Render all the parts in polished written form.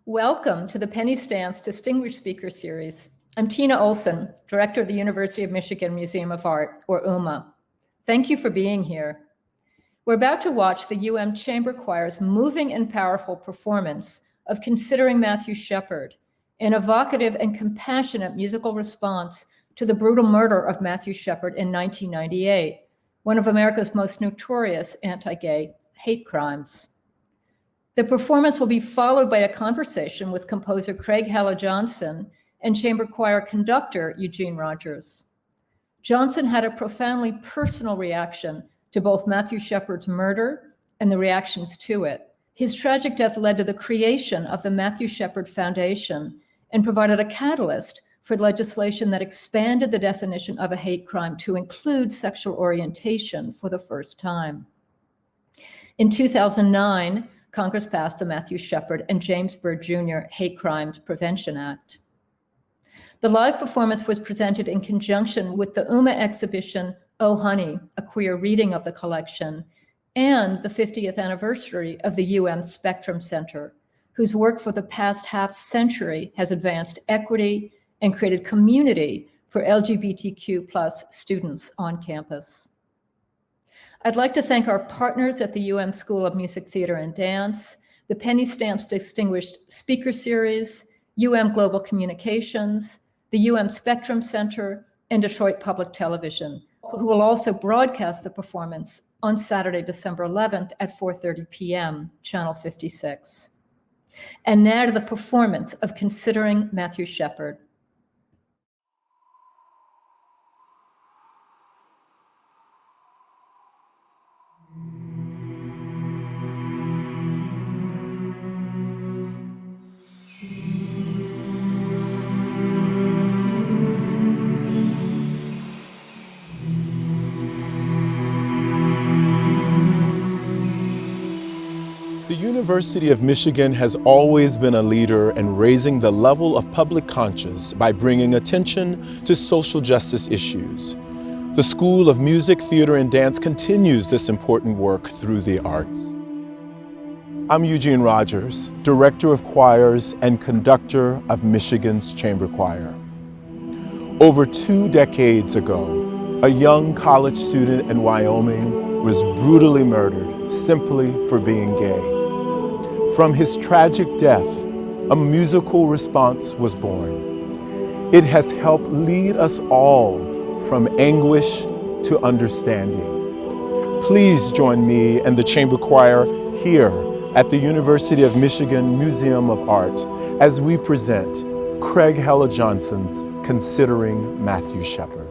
Welcome to the Penny Stamps Distinguished Speaker Series. I'm Tina Olson, Director of the University of Michigan Museum of Art, or UMMA. Thank you for being here. We're about to watch the UM Chamber Choir's moving and powerful performance of Considering Matthew Shepard, an evocative and compassionate musical response to the brutal murder of Matthew Shepard in 1998, one of America's most notorious anti-gay hate crimes. The performance will be followed by a conversation with composer Craig Hella-Johnson and chamber choir conductor Eugene Rogers. Johnson had a profoundly personal reaction to both Matthew Shepard's murder and the reactions to it. His tragic death led to the creation of the Matthew Shepard Foundation and provided a catalyst for legislation that expanded the definition of a hate crime to include sexual orientation for the first time. In 2009, Congress passed the Matthew Shepard and James Byrd Jr. Hate Crimes Prevention Act. The live performance was presented in conjunction with the UMMA exhibition, Oh Honey, a queer reading of the collection, and the 50th anniversary of the UM Spectrum Center, whose work for the past half century has advanced equity and created community for LGBTQ+ students on campus. I'd like to thank our partners at the UM School of Music, Theater, and Dance, the Penny Stamps Distinguished Speaker Series, UM Global Communications, the UM Spectrum Center, and Detroit Public Television, who will also broadcast the performance on Saturday, December 11th at 4:30 p.m., Channel 56. And now to the performance of Considering Matthew Shepard. The University of Michigan has always been a leader in raising the level of public conscience by bringing attention to social justice issues. The School of Music, Theater, and Dance continues this important work through the arts. I'm Eugene Rogers, Director of Choirs and Conductor of Michigan's Chamber Choir. Over 2 decades ago, a young college student in Wyoming was brutally murdered simply for being gay. From his tragic death, a musical response was born. It has helped lead us all from anguish to understanding. Please join me and the Chamber Choir here at the University of Michigan Museum of Art as we present Craig Hella-Johnson's Considering Matthew Shepard.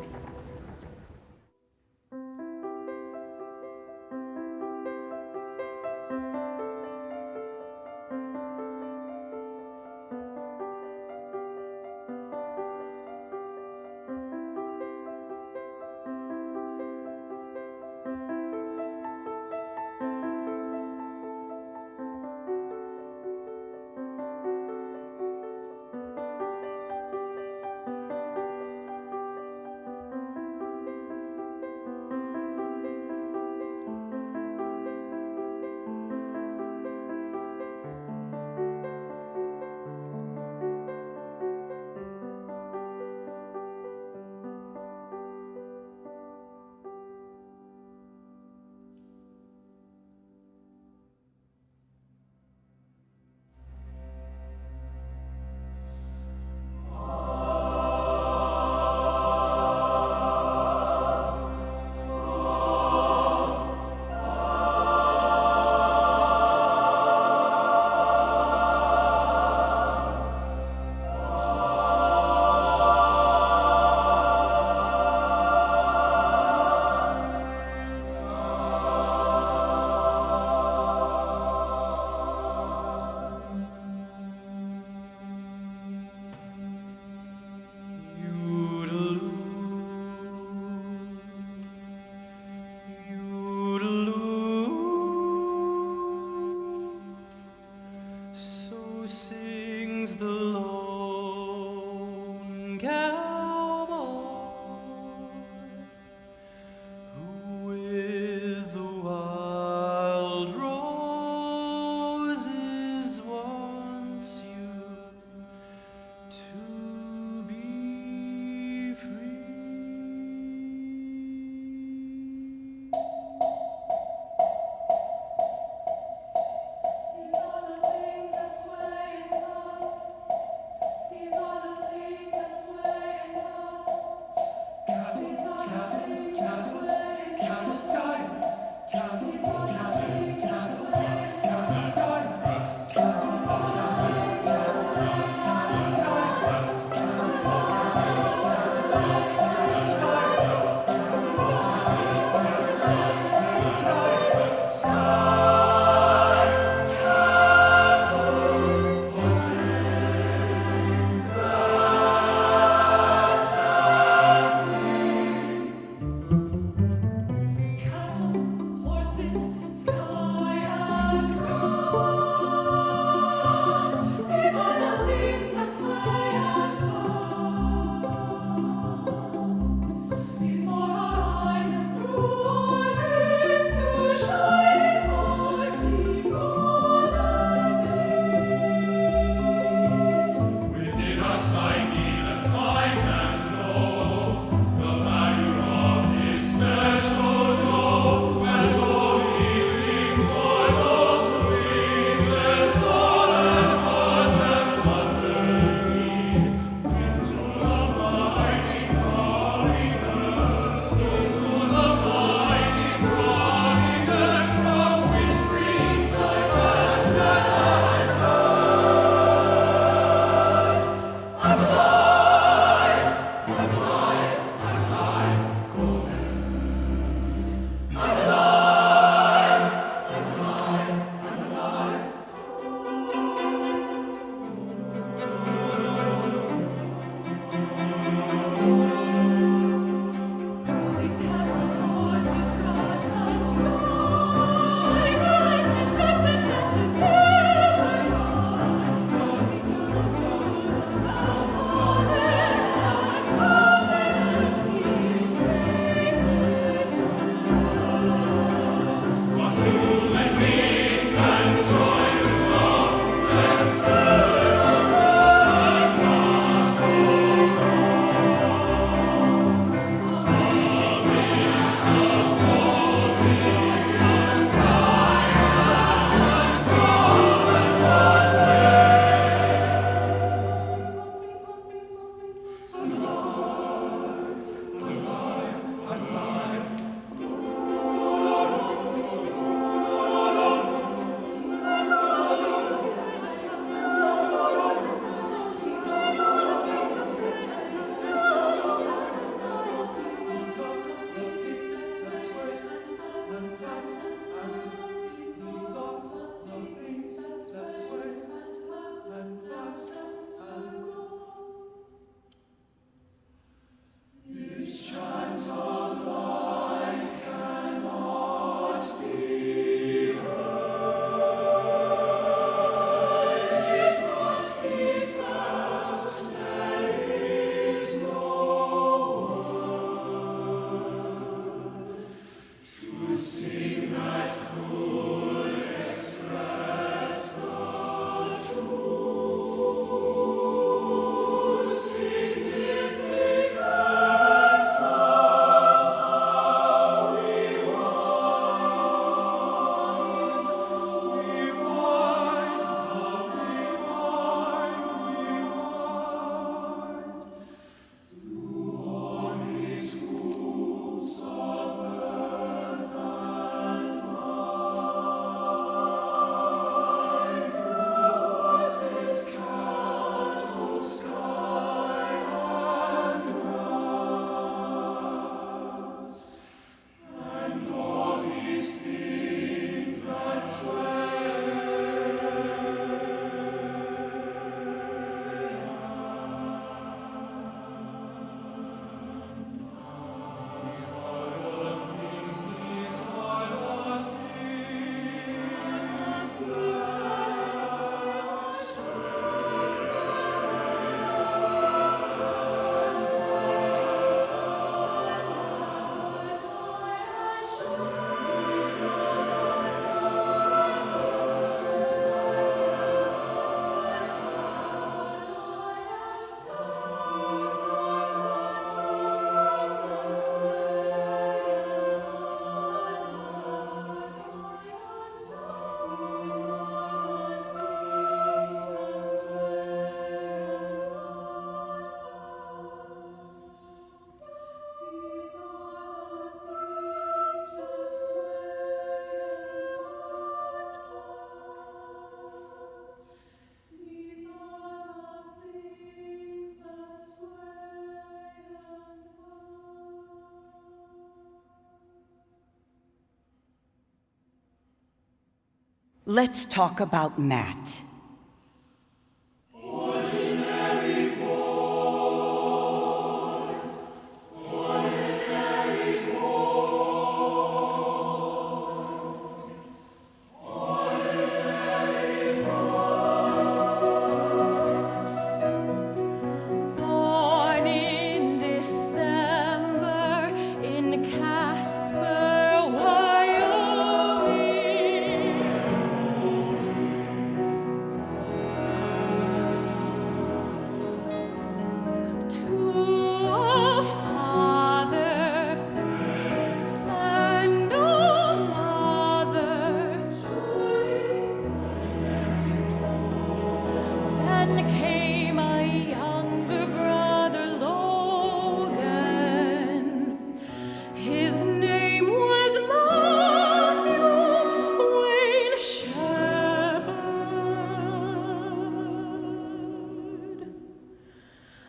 Let's talk about Matt.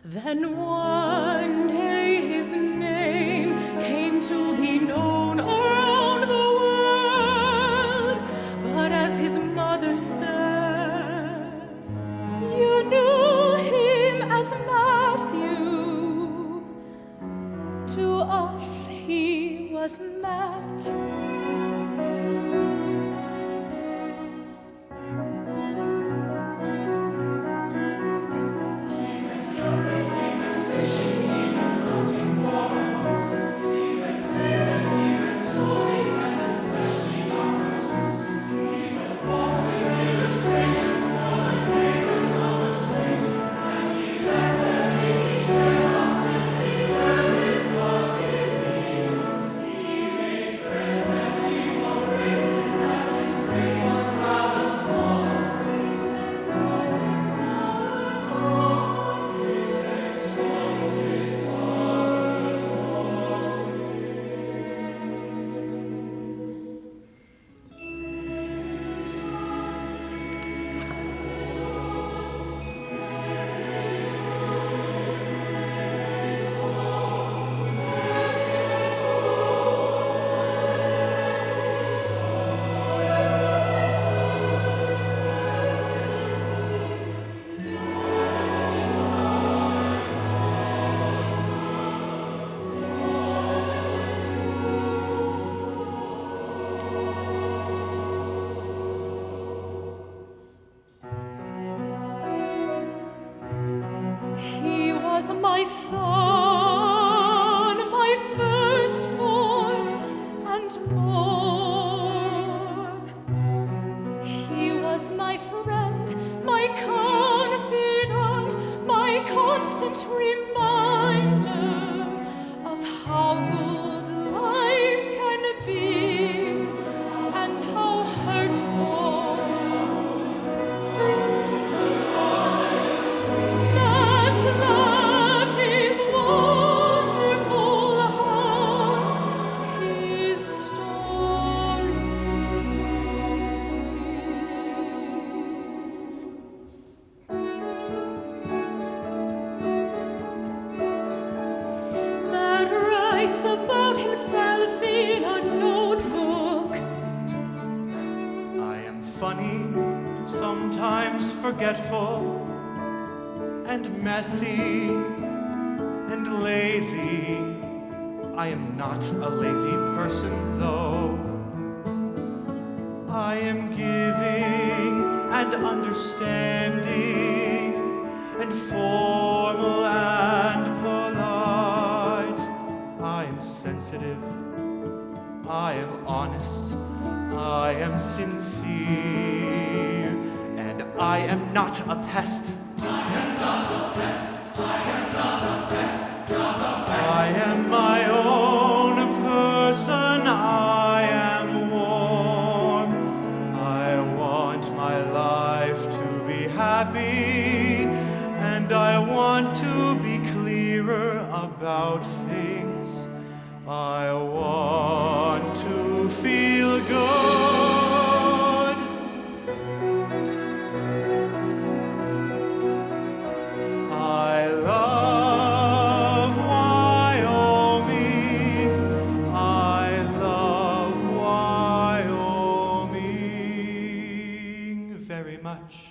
Then one day his name came to be known around the world. But as his mother said, you knew him as Matthew. To us he was Matt. my son, my firstborn, and more. He was my friend, my confidant, my constant reminder of how good life can be and how hurtful. That's love, his wonderful heart, his stories. Matt writes about himself in a notebook. I am funny, sometimes forgetful, and messy, and lazy. I am not a lazy person, though. I am giving and understanding, and formal and polite. I am sensitive. I am honest. I am sincere. And I am not a pest. I am my own person. I am warm. I want my life to be happy, and I want to be clearer about things. I want to feel good. I love Wyoming. I love Wyoming very much.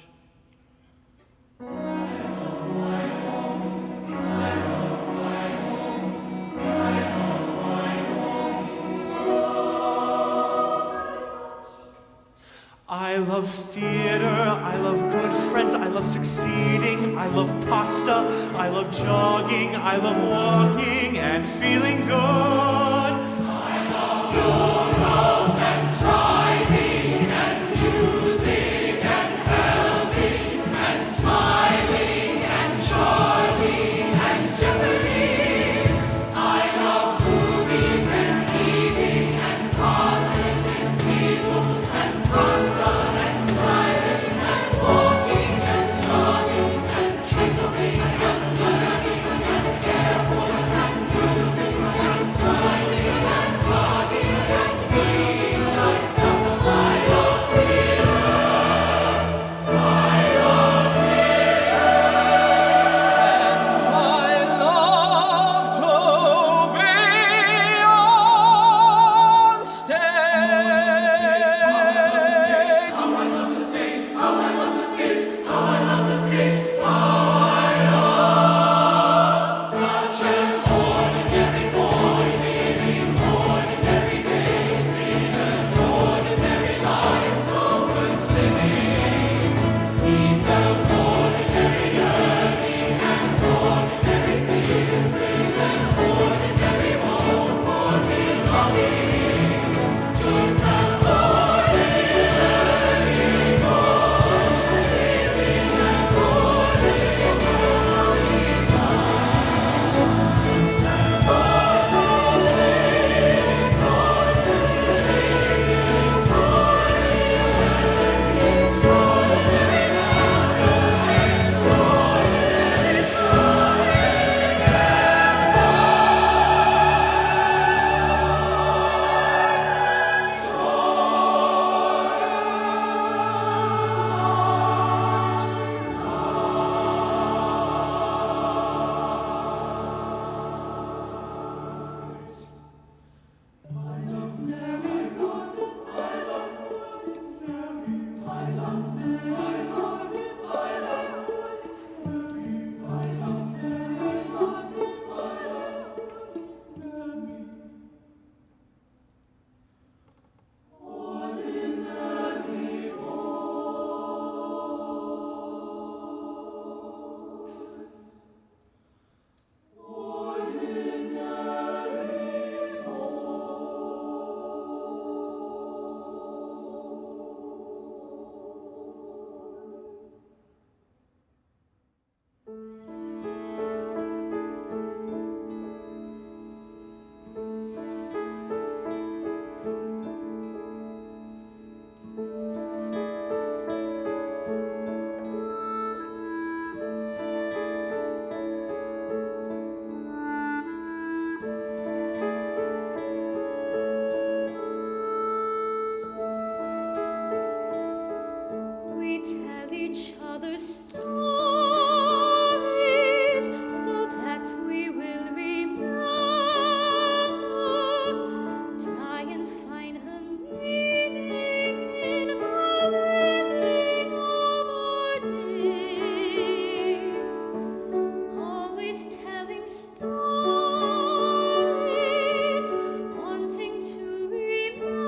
I love theater, I love good friends, I love succeeding, I love pasta, I love jogging, I love walking and feeling good. I love Europe and driving and music and helping and smiling and Charlie and Jeopardy. I love movies and eating and positive people and pasta. Smiling stories so that we will remember. Try and find the meaning in the living of our days. Always telling stories, wanting to remember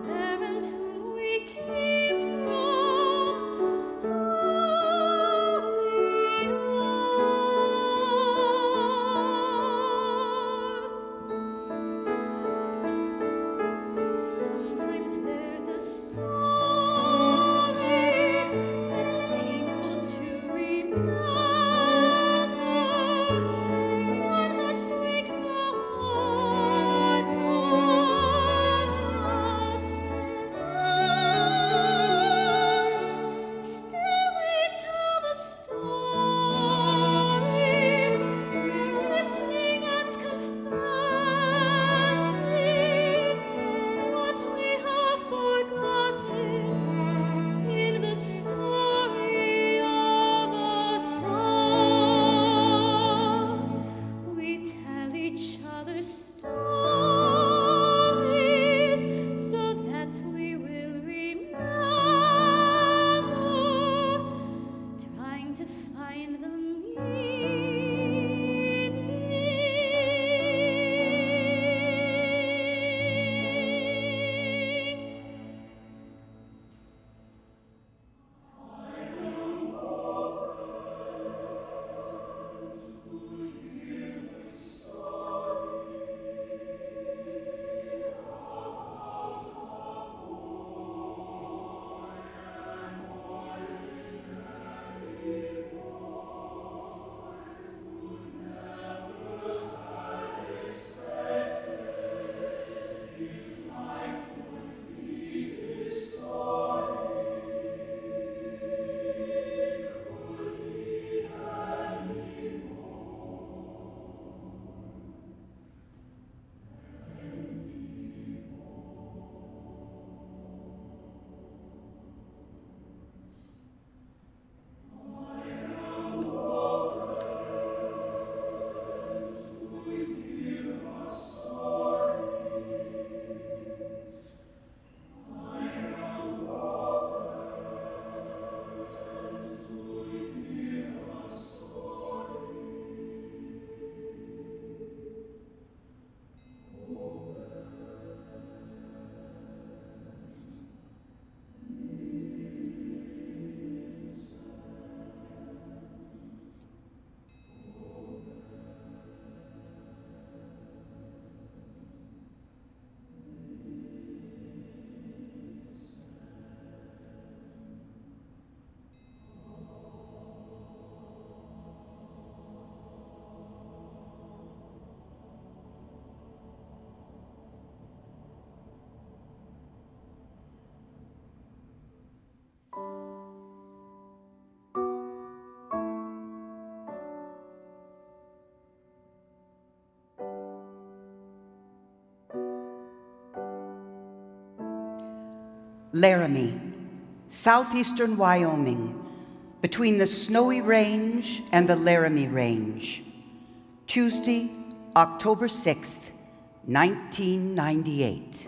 where and who we came from, who we are. Sometimes there's a story that's painful to remember, one that breaks the heart of us. Still we tell the story, listening and confessing what we have forgotten in the story of a song. We tell each other stories so that we will remember, trying to find the meaning. Laramie, southeastern Wyoming, between the Snowy Range and the Laramie Range. Tuesday, October 6th, 1998.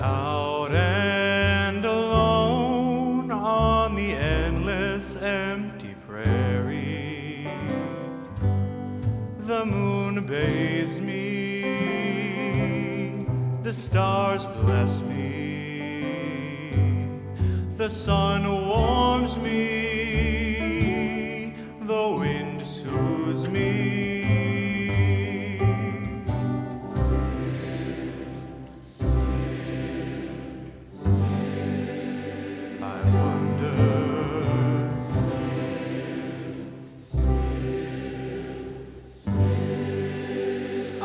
Out and alone on the endless empty prairie, the moon bathes me, the stars bless me, the sun warms me, the wind soothes me.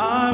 I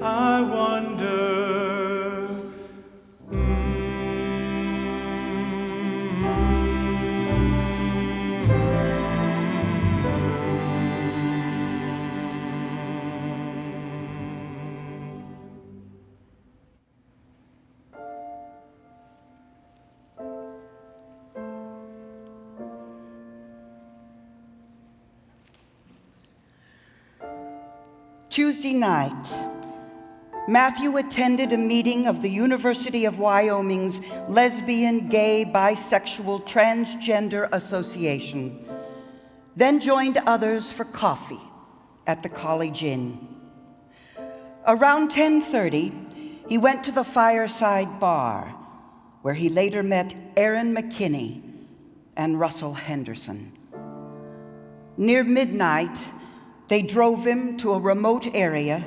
I wonder. Tuesday night, Matthew attended a meeting of the University of Wyoming's Lesbian, Gay, Bisexual, Transgender Association, then joined others for coffee at the College Inn. Around 10:30, he went to the Fireside Bar, where he later met Aaron McKinney and Russell Henderson. Near midnight, they drove him to a remote area,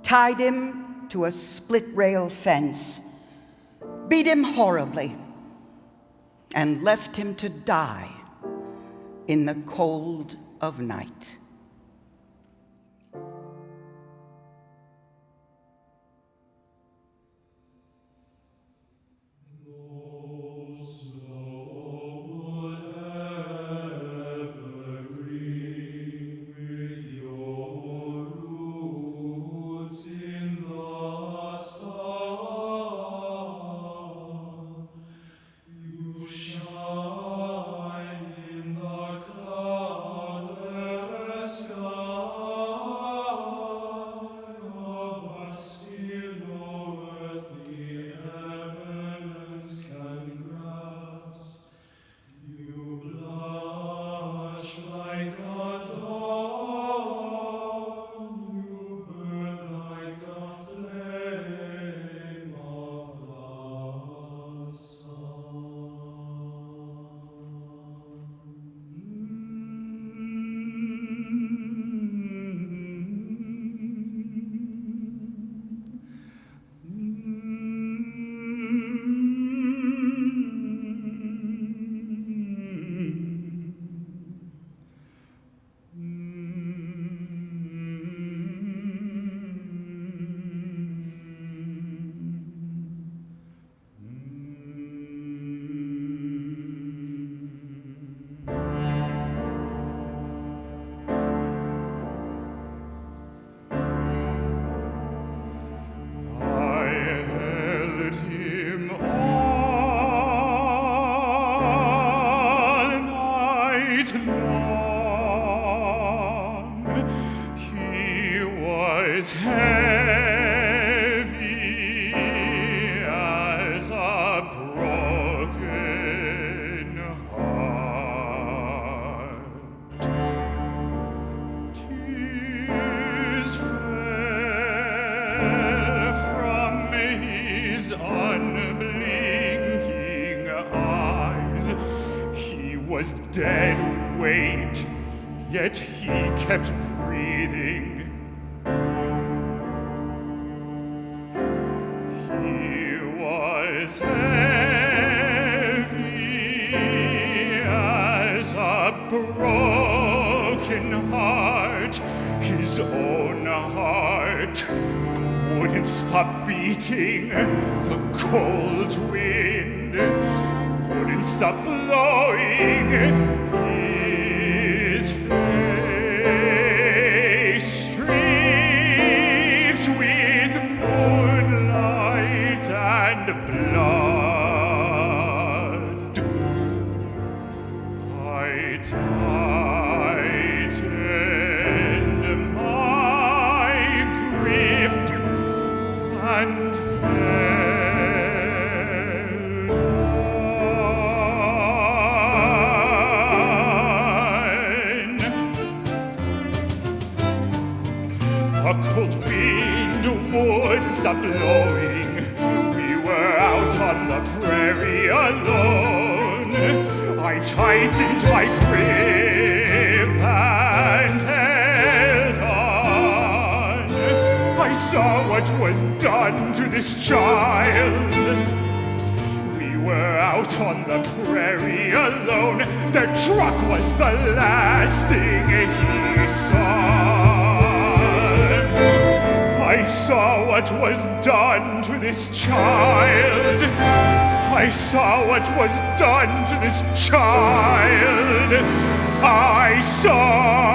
tied him to a split-rail fence, beat him horribly, and left him to die in the cold of night. Was dead weight, yet he kept breathing. He was heavy as a broken heart. His own heart wouldn't stop beating. The cold wind wouldn't stop blowing. His face streaked with moonlight and blood. I tightened my grip and wouldn't stop blowing. We were out on the prairie alone. I tightened my grip and held on. I saw what was done to this child. We were out out on the prairie alone. The truck was the last thing he saw. I saw what was done to this child. I saw what was done to this child. I saw.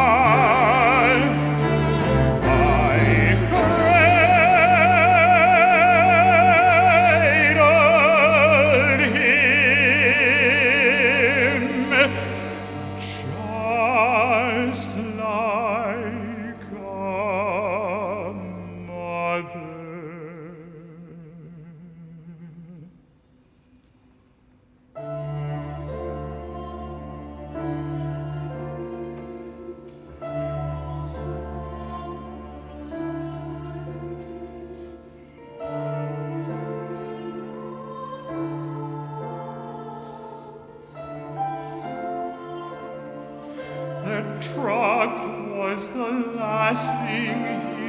Was the last thing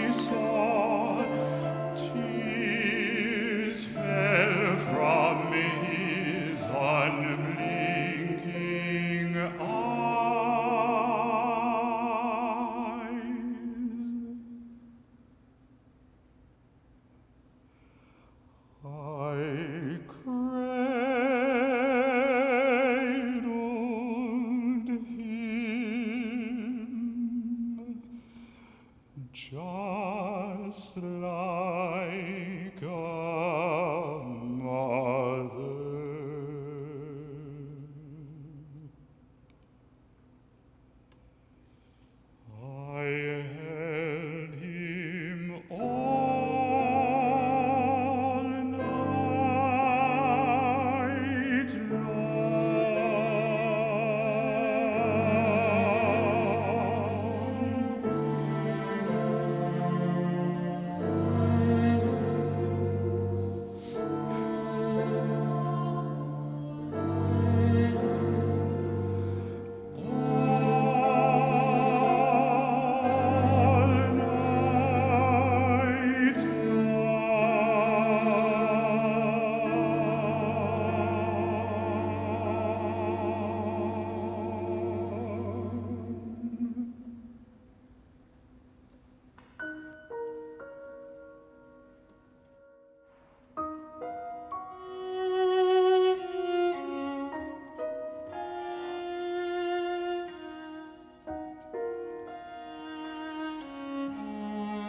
he saw. Tears fell from his unblinking eyes. I cradled him just like a mother. I held him all night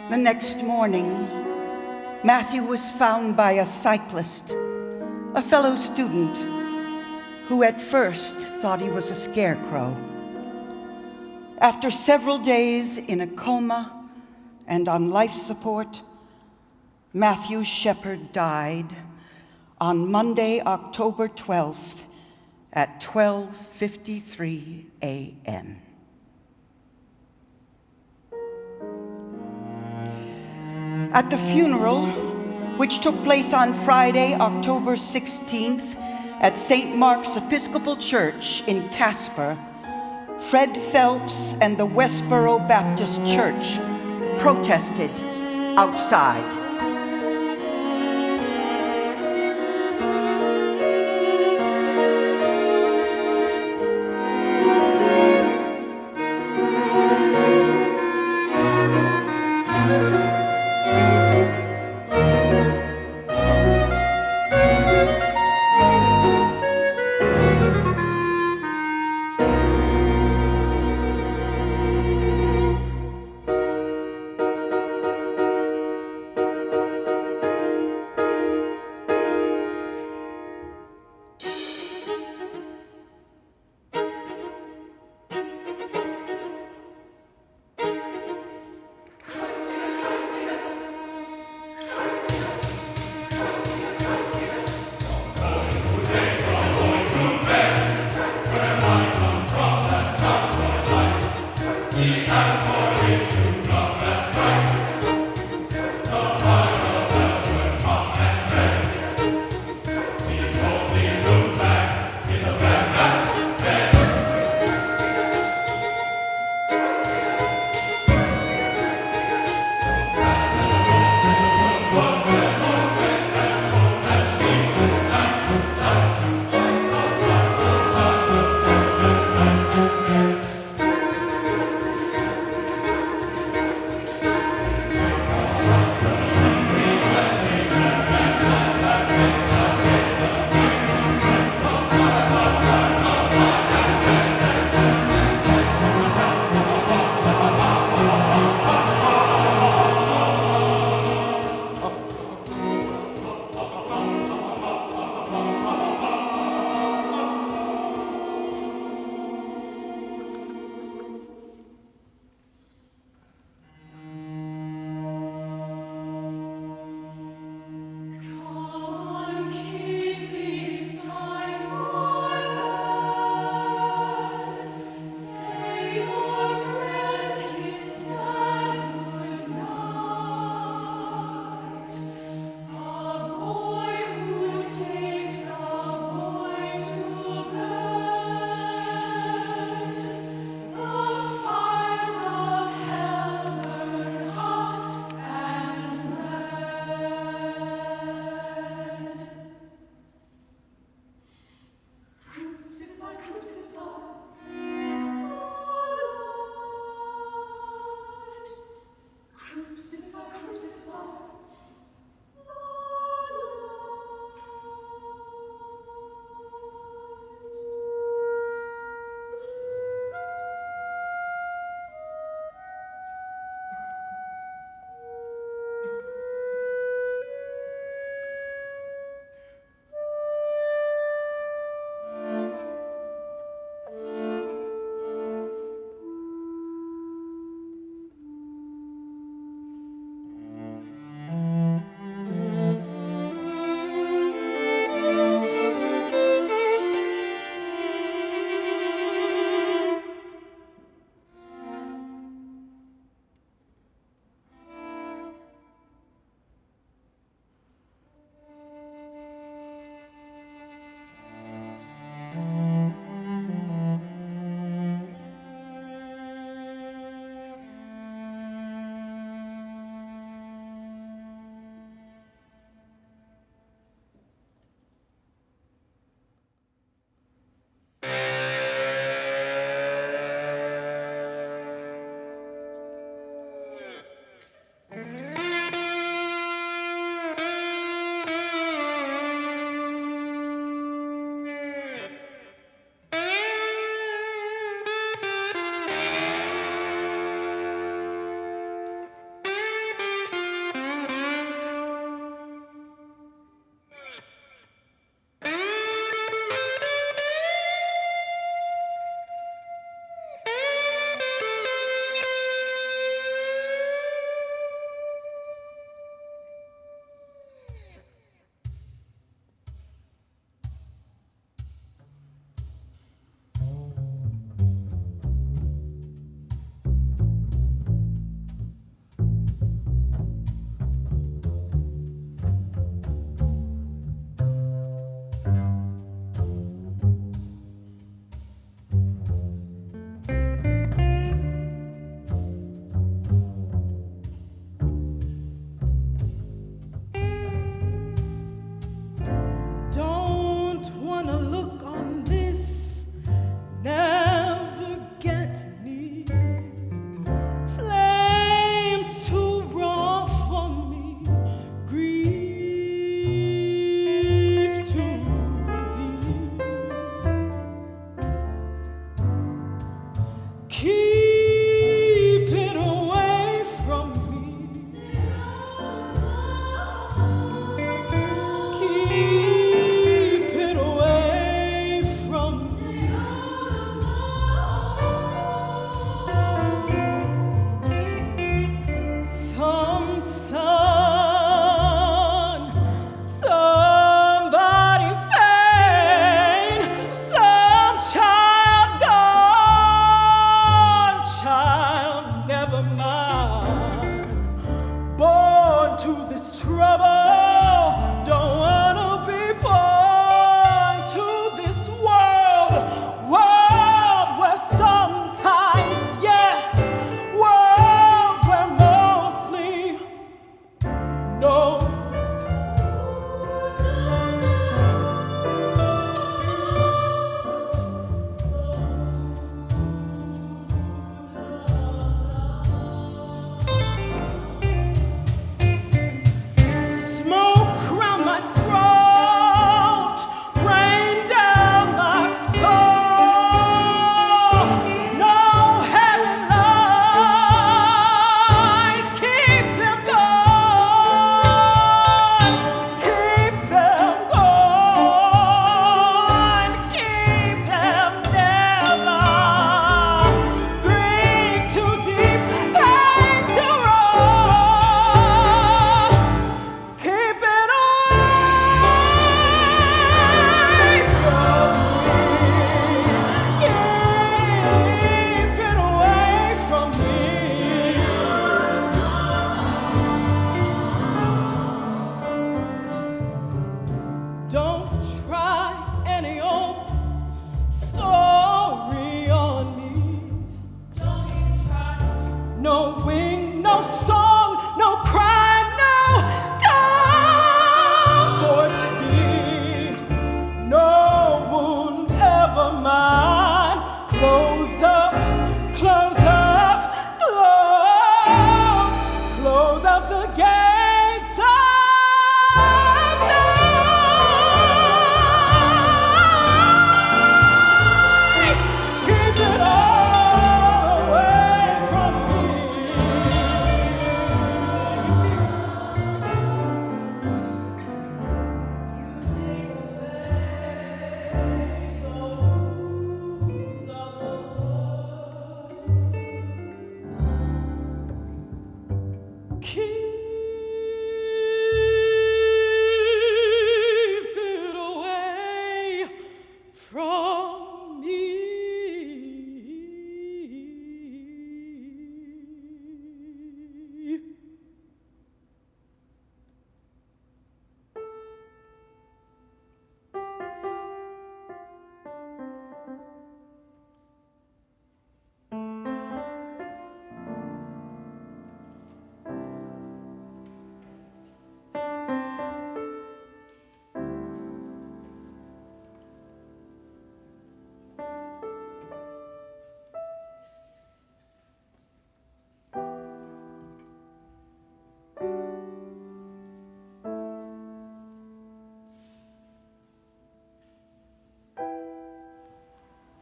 The next morning, Matthew was found by a cyclist, a fellow student, who at first thought he was a scarecrow. After several days in a coma and on life support, Matthew Shepard died on Monday, October 12th at 12:53 a.m. At the funeral, which took place on Friday, October 16th at St. Mark's Episcopal Church in Casper, Fred Phelps and the Westboro Baptist Church protested outside.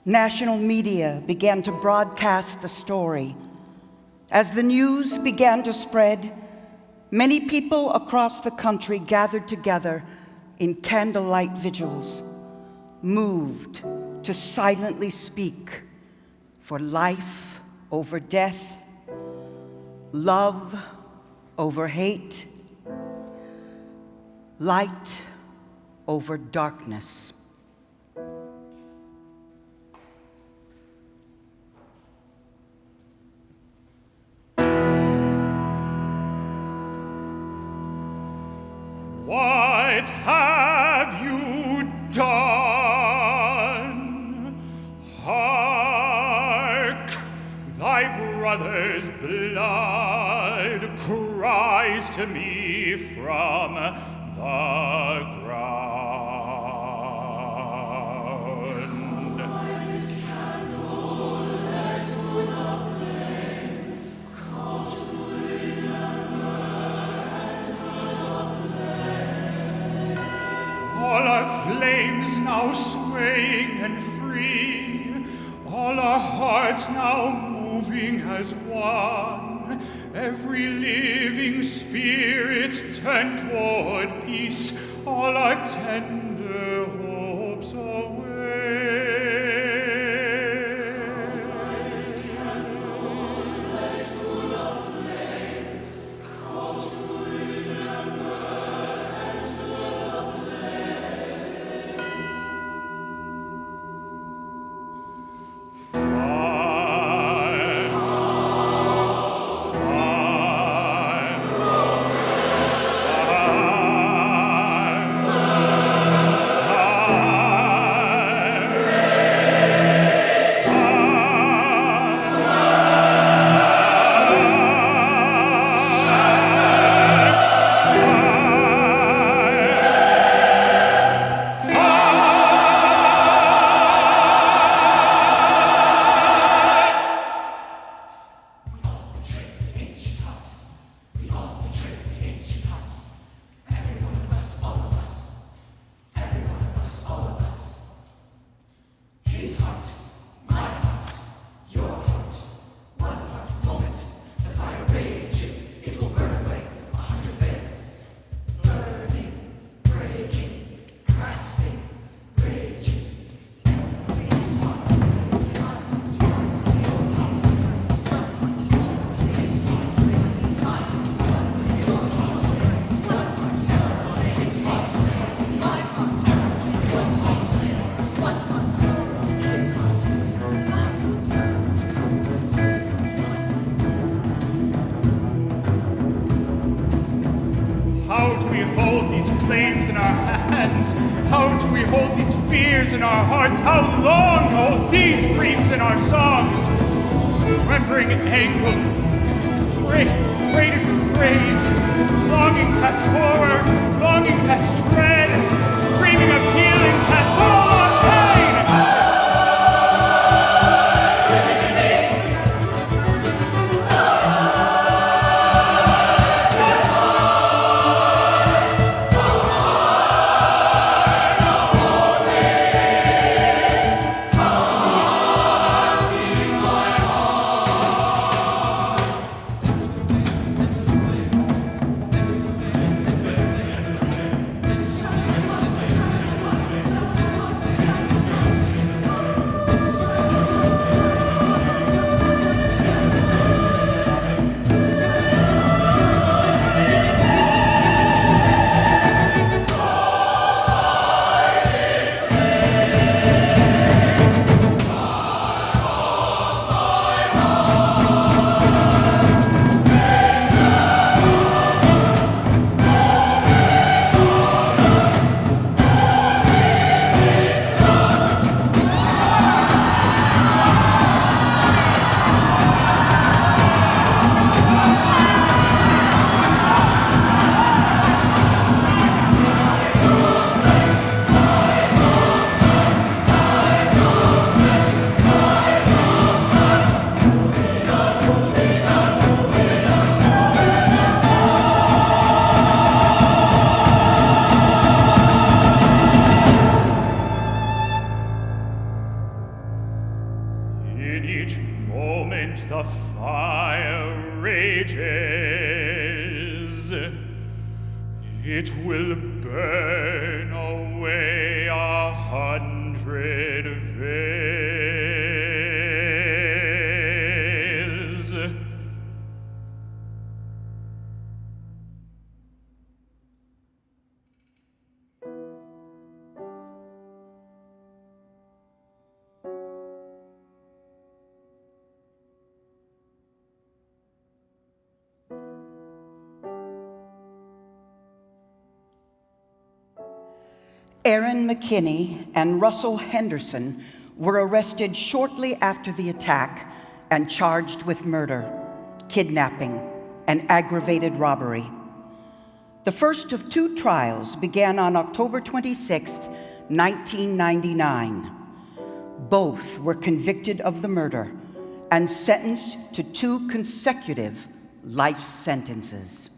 National media began to broadcast the story. As the news began to spread, many people across the country gathered together in candlelight vigils, moved to silently speak for life over death, love over hate, light over darkness. What have you done? Hark! Thy brother's blood cries to me from the ground. All our flames now swaying and free, all our hearts now moving as one, every living spirit turned toward peace, all our tender hopes away. How do we hold these fears in our hearts? How long hold these griefs in our songs? Remembering angle, freighted with praise, longing past horror, longing past dread, dreaming of healing past all our pain. each moment the fire rages. It will burn away 100 veils. Aaron McKinney and Russell Henderson were arrested shortly after the attack and charged with murder, kidnapping, and aggravated robbery. The first of 2 trials began on October 26, 1999. Both were convicted of the murder and sentenced to 2 consecutive life sentences.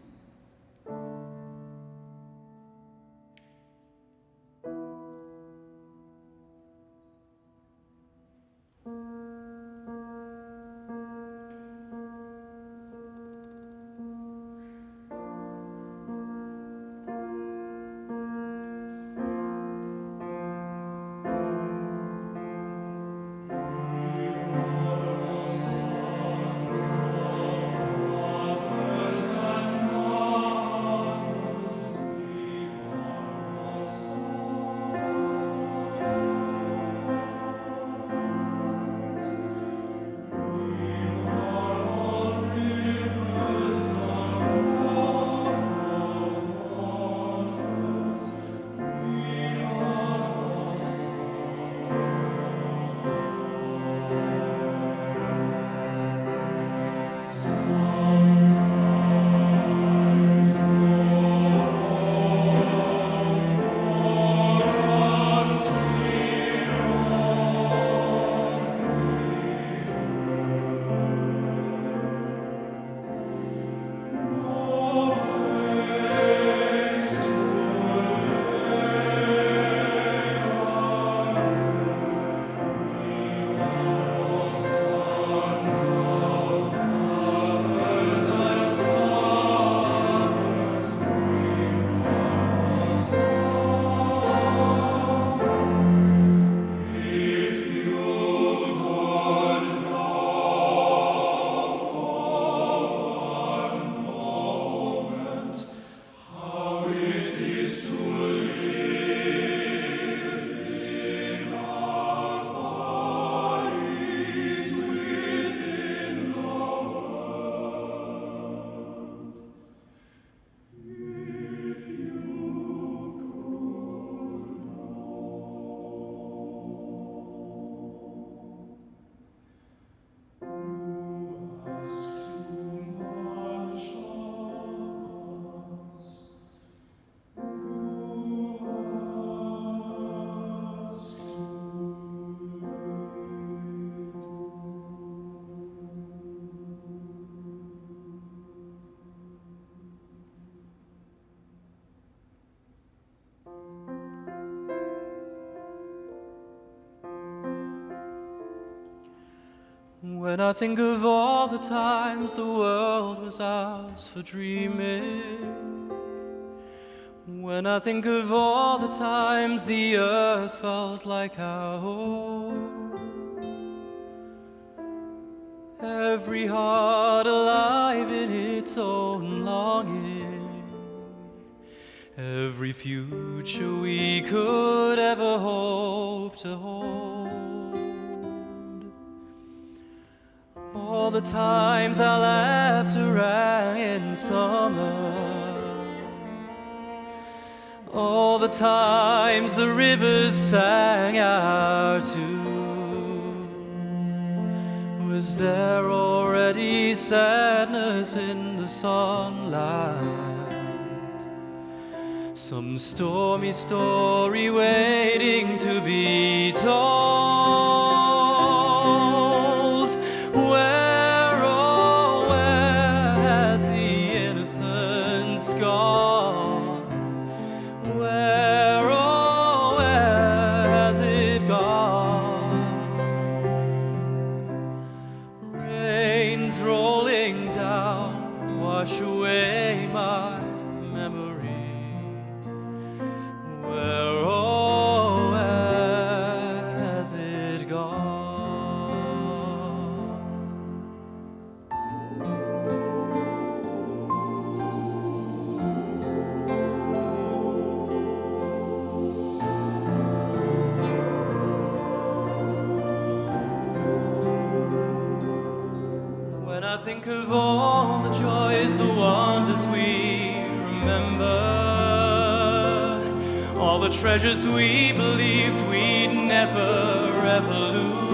When I think of all the times the world was ours for dreaming, when I think of all the times the earth felt like our home, every heart alive in its own longing, every future we could ever hope to hold. All the times our laughter rang in summer, all the times the rivers sang our tune. Was there already sadness in the sunlight? Some stormy story waiting to be told? Where, oh, where has the innocence gone? Where, oh, where has it gone? think of all the joys, the wonders we remember, all the treasures we believed we'd never ever lose.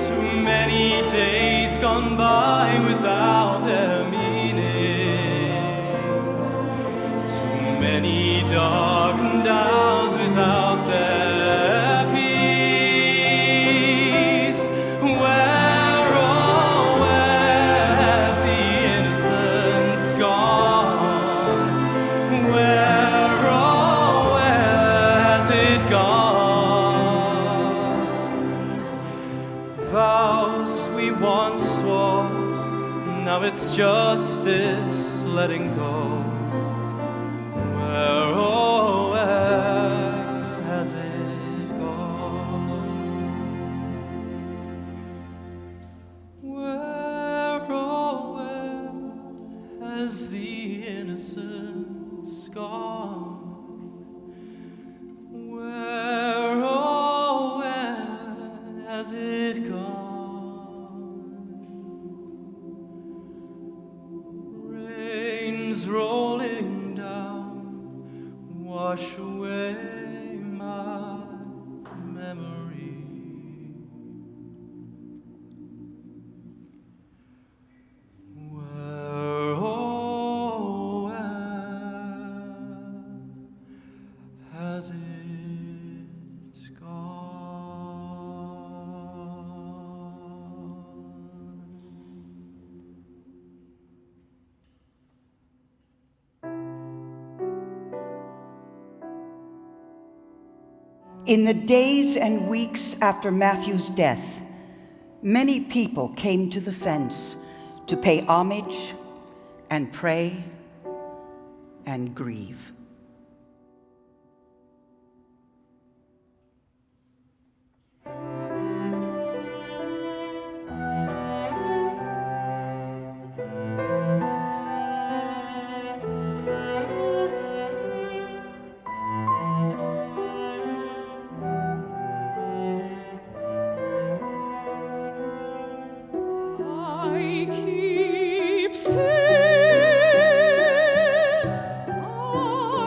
Too many days gone by without their meaning, too many darkened hours without their peace. Where, oh, where has the innocence gone? Where, oh, where has it gone? Vows we once swore, now it's just this letting go. Where, oh, where has it gone? Where, oh, where has the innocence gone? Where, oh, where has it gone? Rains rolling down, wash away my memory. Where, oh, where has it In the days and weeks after Matthew's death, many people came to the fence to pay homage and pray and grieve. I keep still. I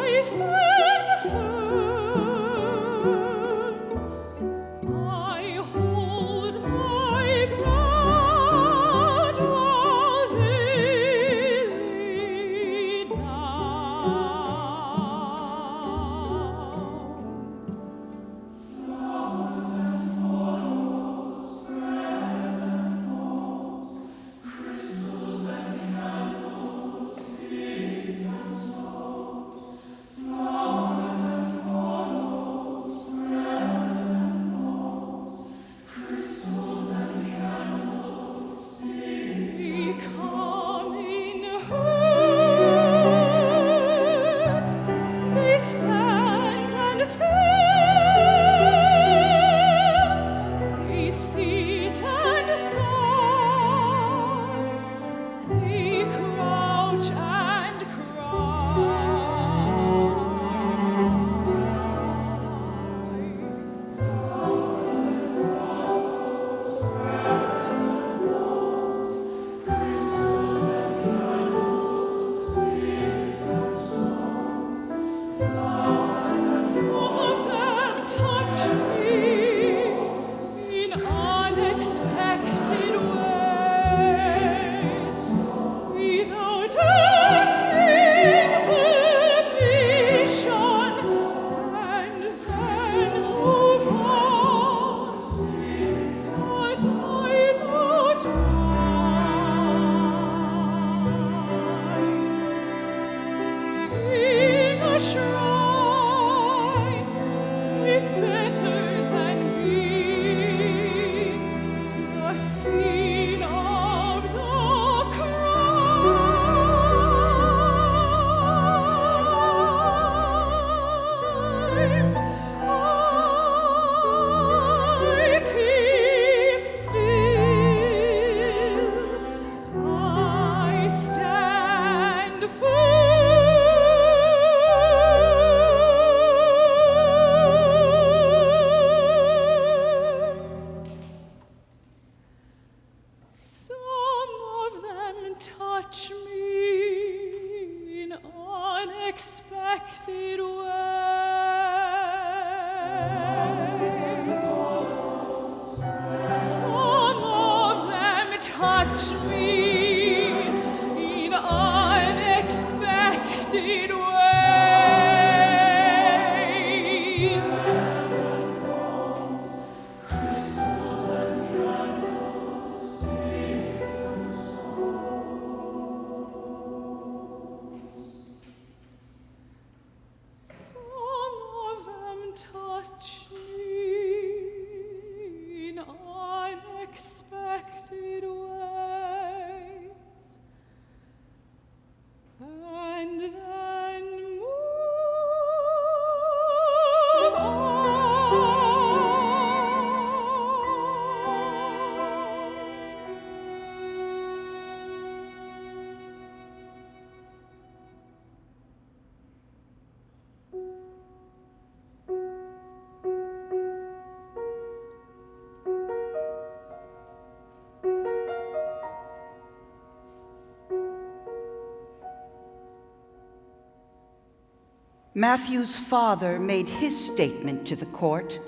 Matthew's father made his statement to the court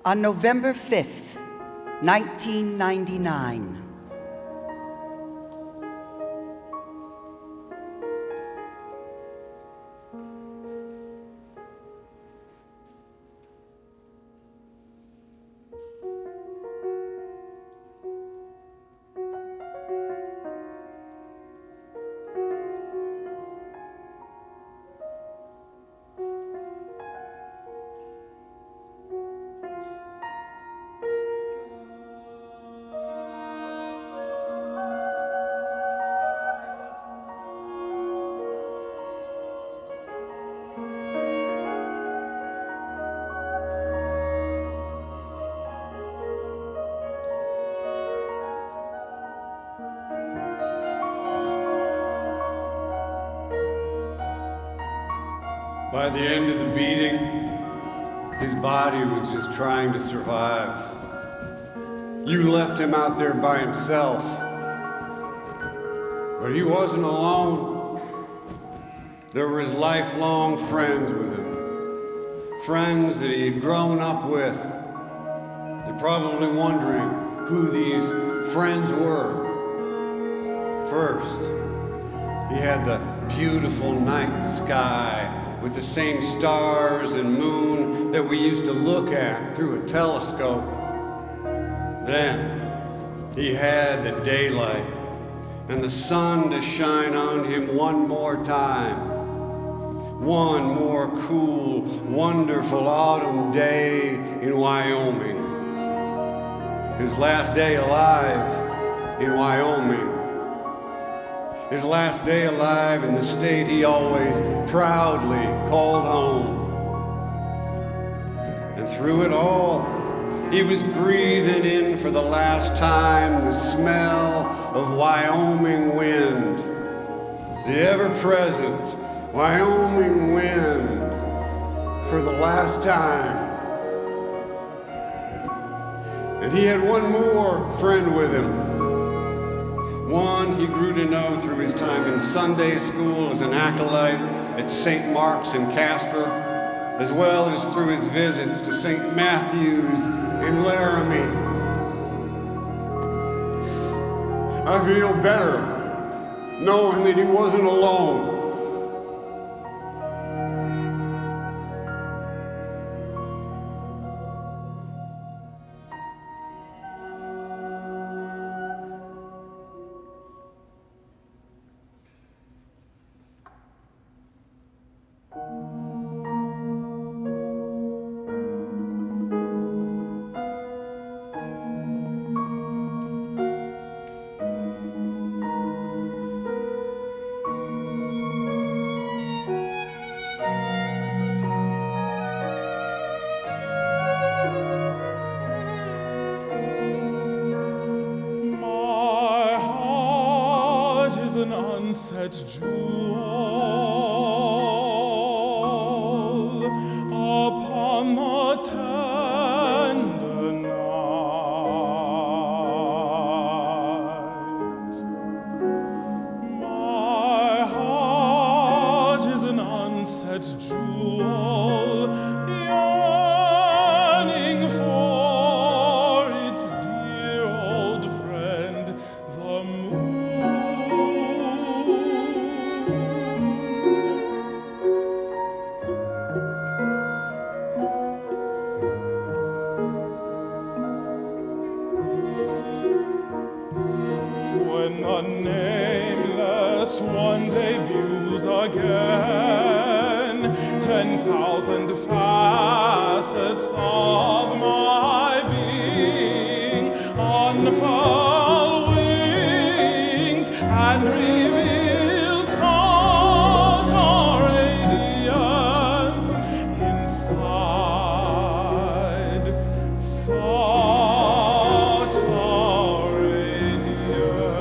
on November 5th, 1999. By the end of the beating, his body was just trying to survive. You left him out there by himself. But he wasn't alone. There were his lifelong friends with him. Friends that he had grown up with. You're probably wondering who these friends were. First, he had the beautiful night sky with the same stars and moon that we used to look at through a telescope. Then he had the daylight and the sun to shine on him one more time. One more cool, wonderful autumn day in Wyoming. His last day alive in Wyoming. His last day alive in the state he always proudly called home. And through it all, he was breathing in for the last time the smell of Wyoming wind, the ever-present Wyoming wind for the last time. And he had one more friend with him. One he grew to know through his time in Sunday school as an acolyte at St. Mark's in Casper, as well as through his visits to St. Matthew's in Laramie. I feel better knowing that he wasn't alone. secrets of my being unfurl wings and reveal such a radiance inside, such a radiance.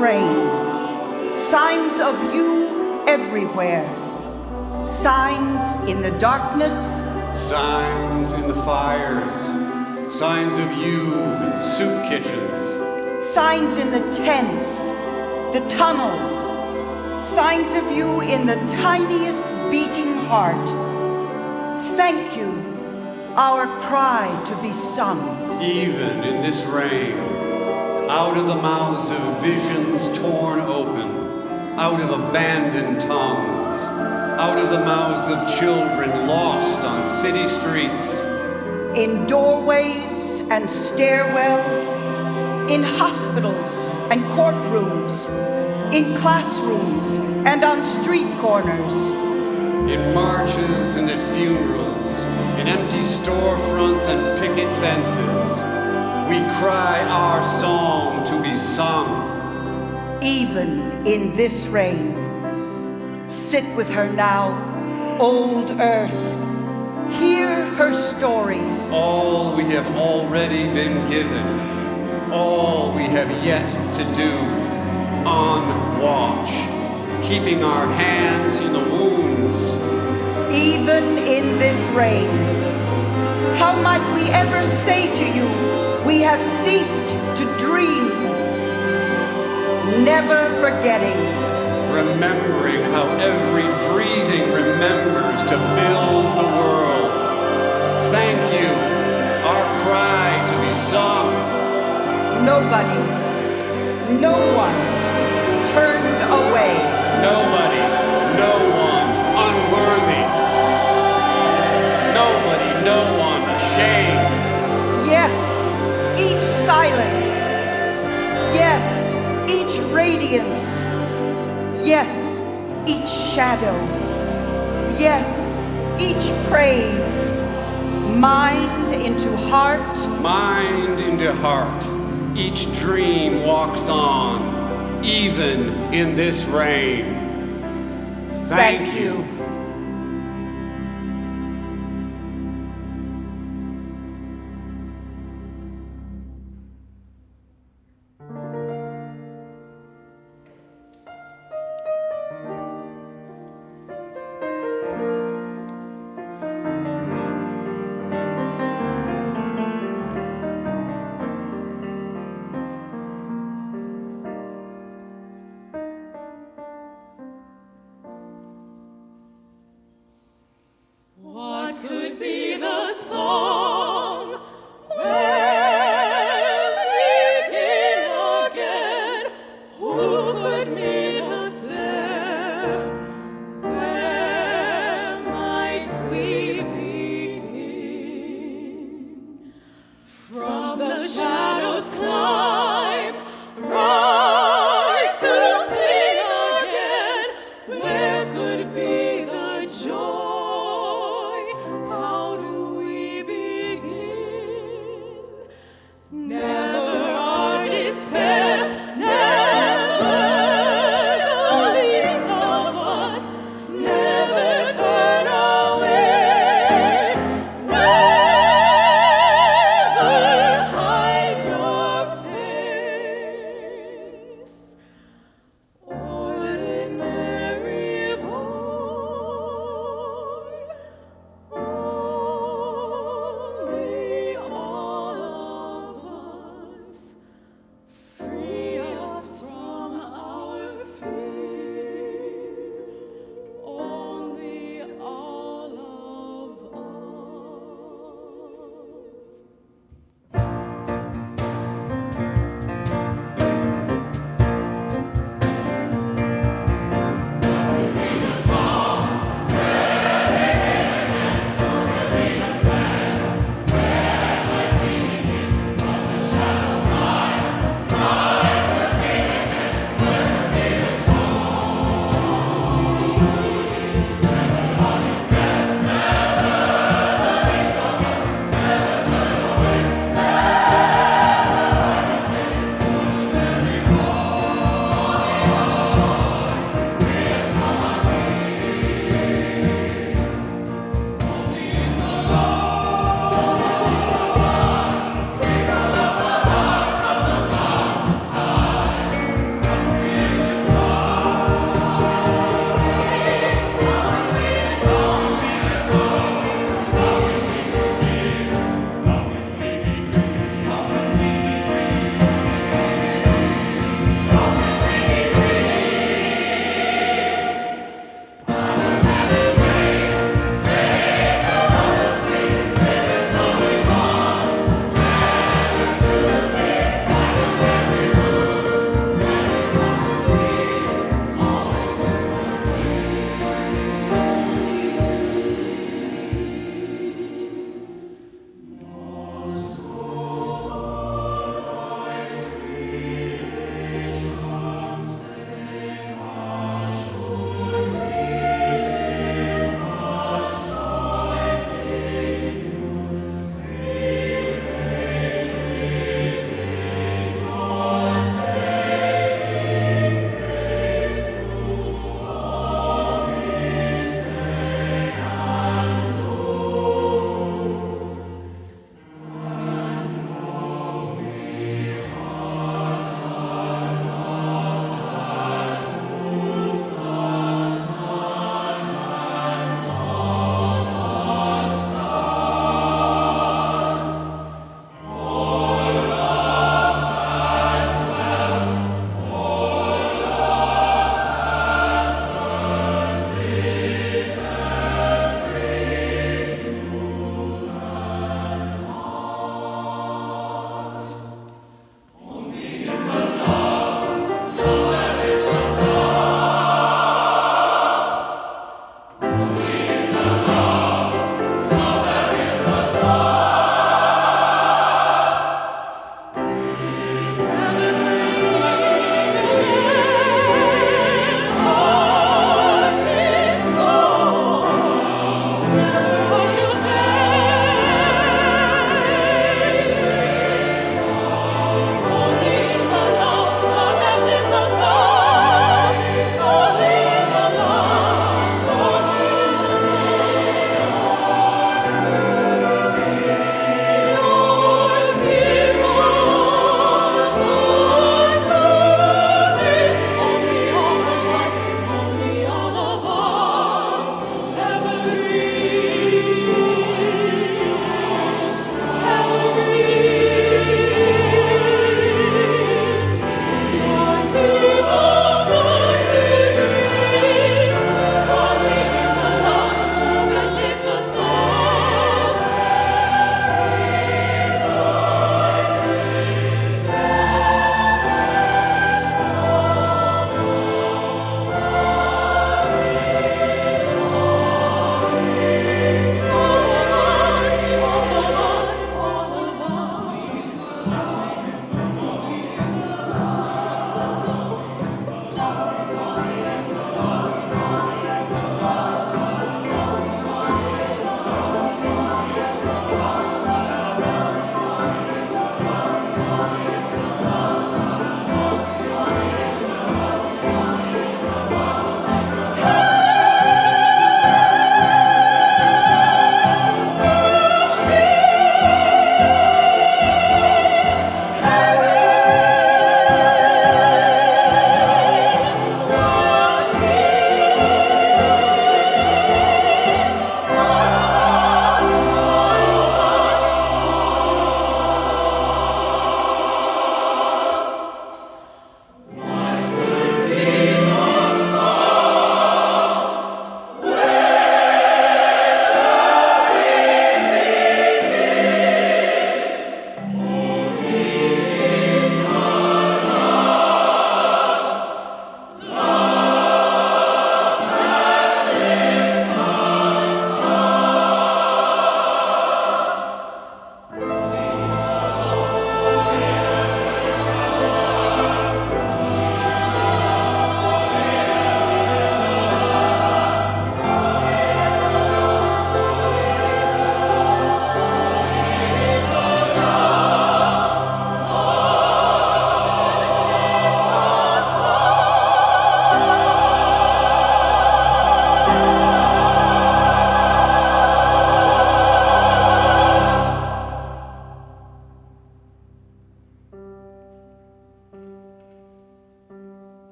rain, signs of you everywhere. Signs in the darkness, Signs in the fires, signs of you in soup kitchens. signs in the tents, the tunnels, signs of you in the tiniest beating heart. Thank you, our cry to be sung. Even in this rain, out of the mouths of visions torn open, out of abandoned tongues, out of the mouths of children lost on city streets. In doorways and stairwells, in hospitals and courtrooms, in classrooms and on street corners. In marches and at funerals, in empty storefronts and picket fences, we cry our song to be sung. Even in this rain, sit with her now, old earth. Hear her stories. All we have already been given, all we have yet to do, on watch, keeping our hands in the wounds. Even in this rain, how might we ever say to you, we have ceased to dream? Never forgetting, Remembering how every breathing remembers to build the world. Thank you, our cry to be sung. nobody, no one turned away. Nobody, no one unworthy. Nobody, no one ashamed. Yes, each silence. Yes, each radiance. Yes, each shadow. Yes, each praise. Mind into heart. Mind into heart. Each dream walks on, even in this rain. Thank you. What could be the song? Where begin again? Who could meet us there? Where might we begin? From the shadows climb, rise to sing again. Where could be the joy? How do we begin?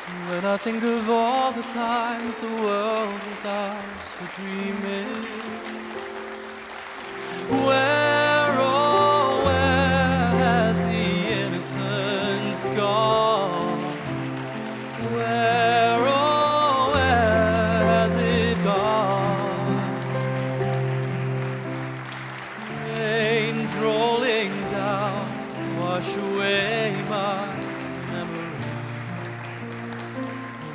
When I think of all the times the world was ours for dreaming, where, oh, where has the innocence gone? Where, oh, where has it gone? Rains rolling down, wash away my memory.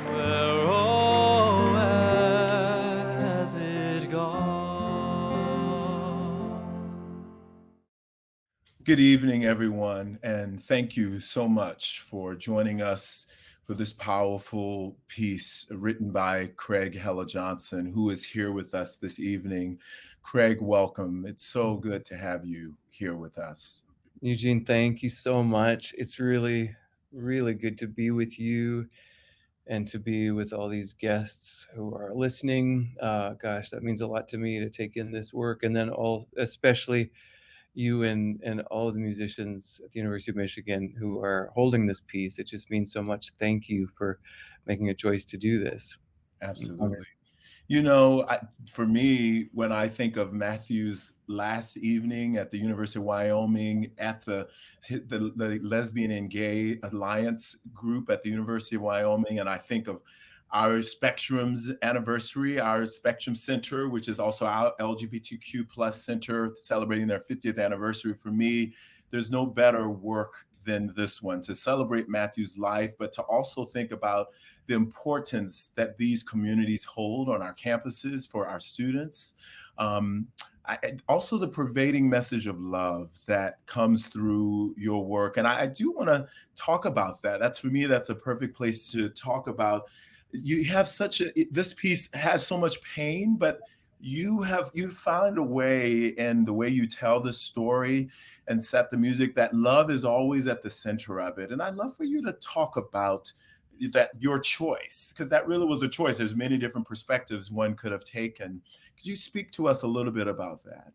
Where, oh, where has it gone? Good evening, everyone, and thank you so much for joining us for this powerful piece written by Craig Hella Johnson, who is here with us this evening. Craig, welcome. It's so good to have you here with us. Eugene, thank you so much. It's really, really good to be with you and to be with all these guests who are listening. Gosh, that means a lot to me to take in this work. And then especially you and all of the musicians at the University of Michigan who are holding this piece. It just means so much. Thank you for making a choice to do this. Absolutely. You know, for me, when I think of Matthew's last evening at the University of Wyoming at the Lesbian and Gay Alliance group at the University of Wyoming, and I think of our Spectrum's anniversary, our Spectrum Center, which is also our LGBTQ plus center celebrating their 50th anniversary. For me, there's no better work than this one to celebrate Matthew's life, but to also think about the importance that these communities hold on our campuses for our students. Also the pervading message of love that comes through your work. And I do want to talk about that. For me, that's a perfect place to talk about. You have this piece has so much pain, but you found a way in the way you tell the story and set the music that love is always at the center of it. And I'd love for you to talk about that, your choice, because that really was a choice. There's many different perspectives one could have taken. Could you speak to us a little bit about that?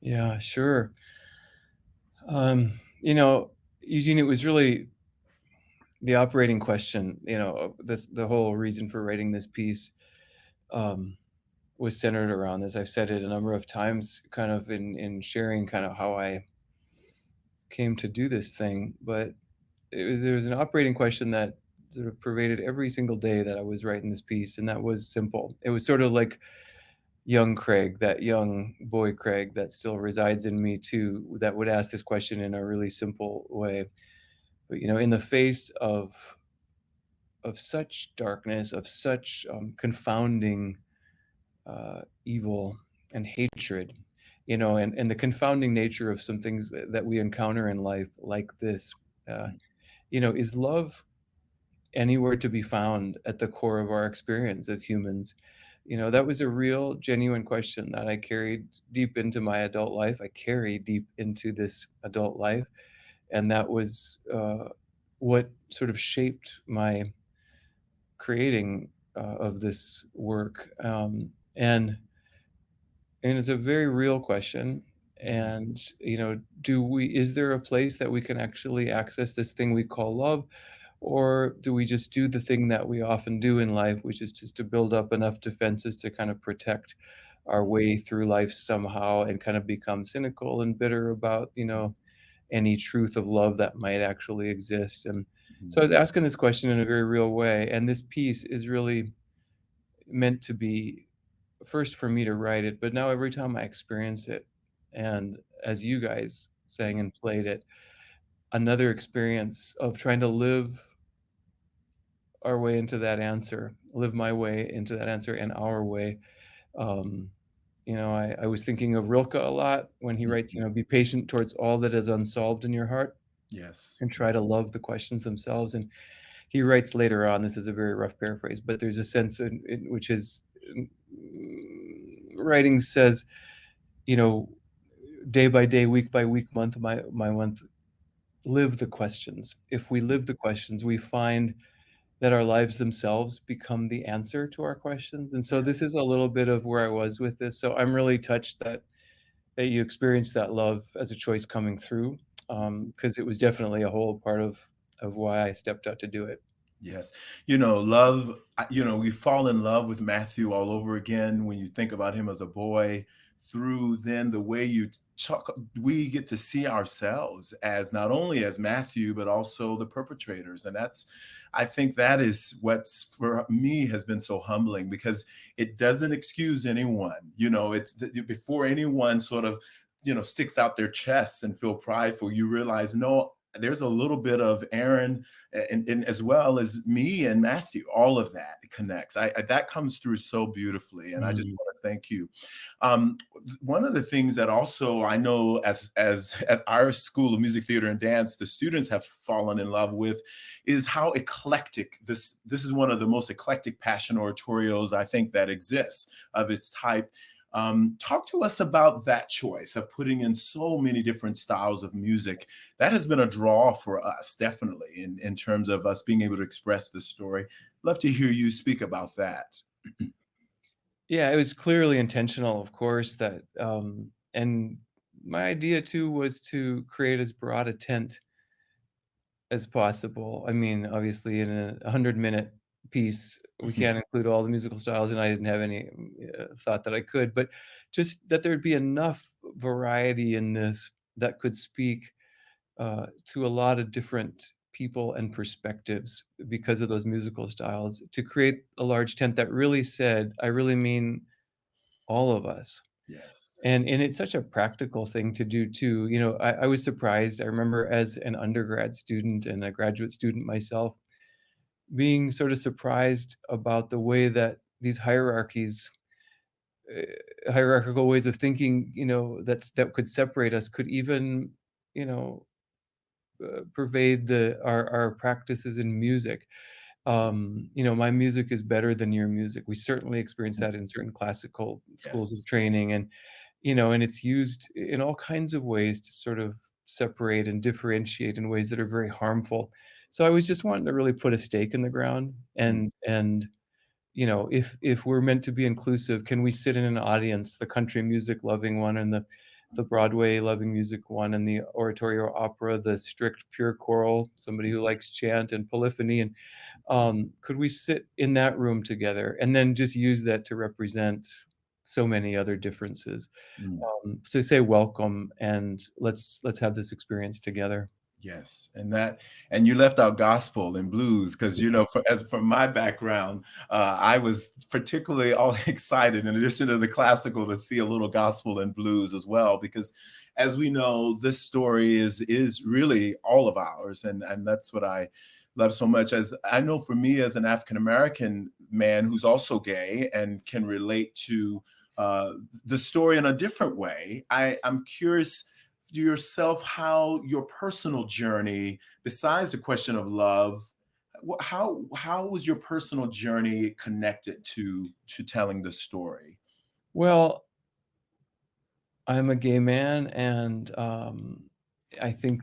Yeah, sure. You know, Eugene, it was really the operating question, the whole reason for writing this piece was centered around this. I've said it a number of times, kind of in sharing kind of how I came to do this thing, but there was an operating question that sort of pervaded every single day that I was writing this piece, and that was simple. It was sort of like young Craig, that young boy Craig that still resides in me too, that would ask this question in a really simple way. But in the face of such darkness, of such confounding evil and hatred, and the confounding nature of some things that we encounter in life like this, is love anywhere to be found at the core of our experience as humans? That was a real, genuine question that I carried deep into my adult life. I carry deep into this adult life. And that was what sort of shaped my creating of this work. And it's a very real question. And, is there a place that we can actually access this thing we call love? Or do we just do the thing that we often do in life, which is just to build up enough defenses to kind of protect our way through life somehow and kind of become cynical and bitter about, any truth of love that might actually exist? And so I was asking this question in a very real way. And this piece is really meant to be first for me to write it, but now every time I experience it, and as you guys sang and played it, another experience of trying to live our way into that answer, live my way into that answer and our way. I was thinking of Rilke a lot when he writes, be patient towards all that is unsolved in your heart. Yes. And try to love the questions themselves. And he writes later on, this is a very rough paraphrase, but there's a sense in which his writing says, day by day, week by week, month by month, live the questions. If we live the questions, we find that our lives themselves become the answer to our questions. And so this is a little bit of where I was with this. So I'm really touched that you experienced that love as a choice coming through, because it was definitely a whole part of why I stepped out to do it. Yes. We fall in love with Matthew all over again when you think about him as a boy, through then the way we get to see ourselves as not only as Matthew, but also the perpetrators. And I think that is what's for me has been so humbling, because it doesn't excuse anyone. Before anyone sort of, sticks out their chests and feel prideful, you realize, no, there's a little bit of Aaron and as well as me and Matthew. All of that connects. That comes through so beautifully, and I just want to thank you. One of the things that also I know as at our School of Music, Theater, and Dance, the students have fallen in love with is how eclectic this is. One of the most eclectic passion oratorios I think that exists of its type. Talk to us about that choice of putting in so many different styles of music. That has been a draw for us, definitely, in terms of us being able to express this story. Love to hear you speak about that. Yeah, it was clearly intentional, of course, that and my idea too was to create as broad a tent as possible. I mean, obviously in a 100-minute piece, we can't include all the musical styles, and I didn't have any thought that I could, but just that there'd be enough variety in this that could speak to a lot of different people and perspectives because of those musical styles, to create a large tent that really said, I really mean all of us. Yes. And it's such a practical thing to do too. I was surprised. I remember as an undergrad student and a graduate student myself, being sort of surprised about the way that these hierarchical ways of thinking, that could separate us, could even, you know, pervade our practices in music. My music is better than your music. We certainly experience that in certain classical schools of Yes. training, and it's used in all kinds of ways to sort of separate and differentiate in ways that are very harmful. So I was just wanting to really put a stake in the ground, and if we're meant to be inclusive, can we sit in an audience, the country music loving one and the Broadway loving music one and the oratorio opera, the strict pure choral, somebody who likes chant and polyphony, and could we sit in that room together and then just use that to represent so many other differences? Mm. So say welcome, and let's have this experience together. Yes, and you left out gospel and blues because from my background, I was particularly all excited, in addition to the classical, to see a little gospel and blues as well, because as we know, this story is really all of ours, and that's what I love so much. As I know, for me as an African American man who's also gay and can relate to the story in a different way, I'm curious yourself how your personal journey, besides the question of love, how was your personal journey connected to telling the story? Well, I'm a gay man, and I think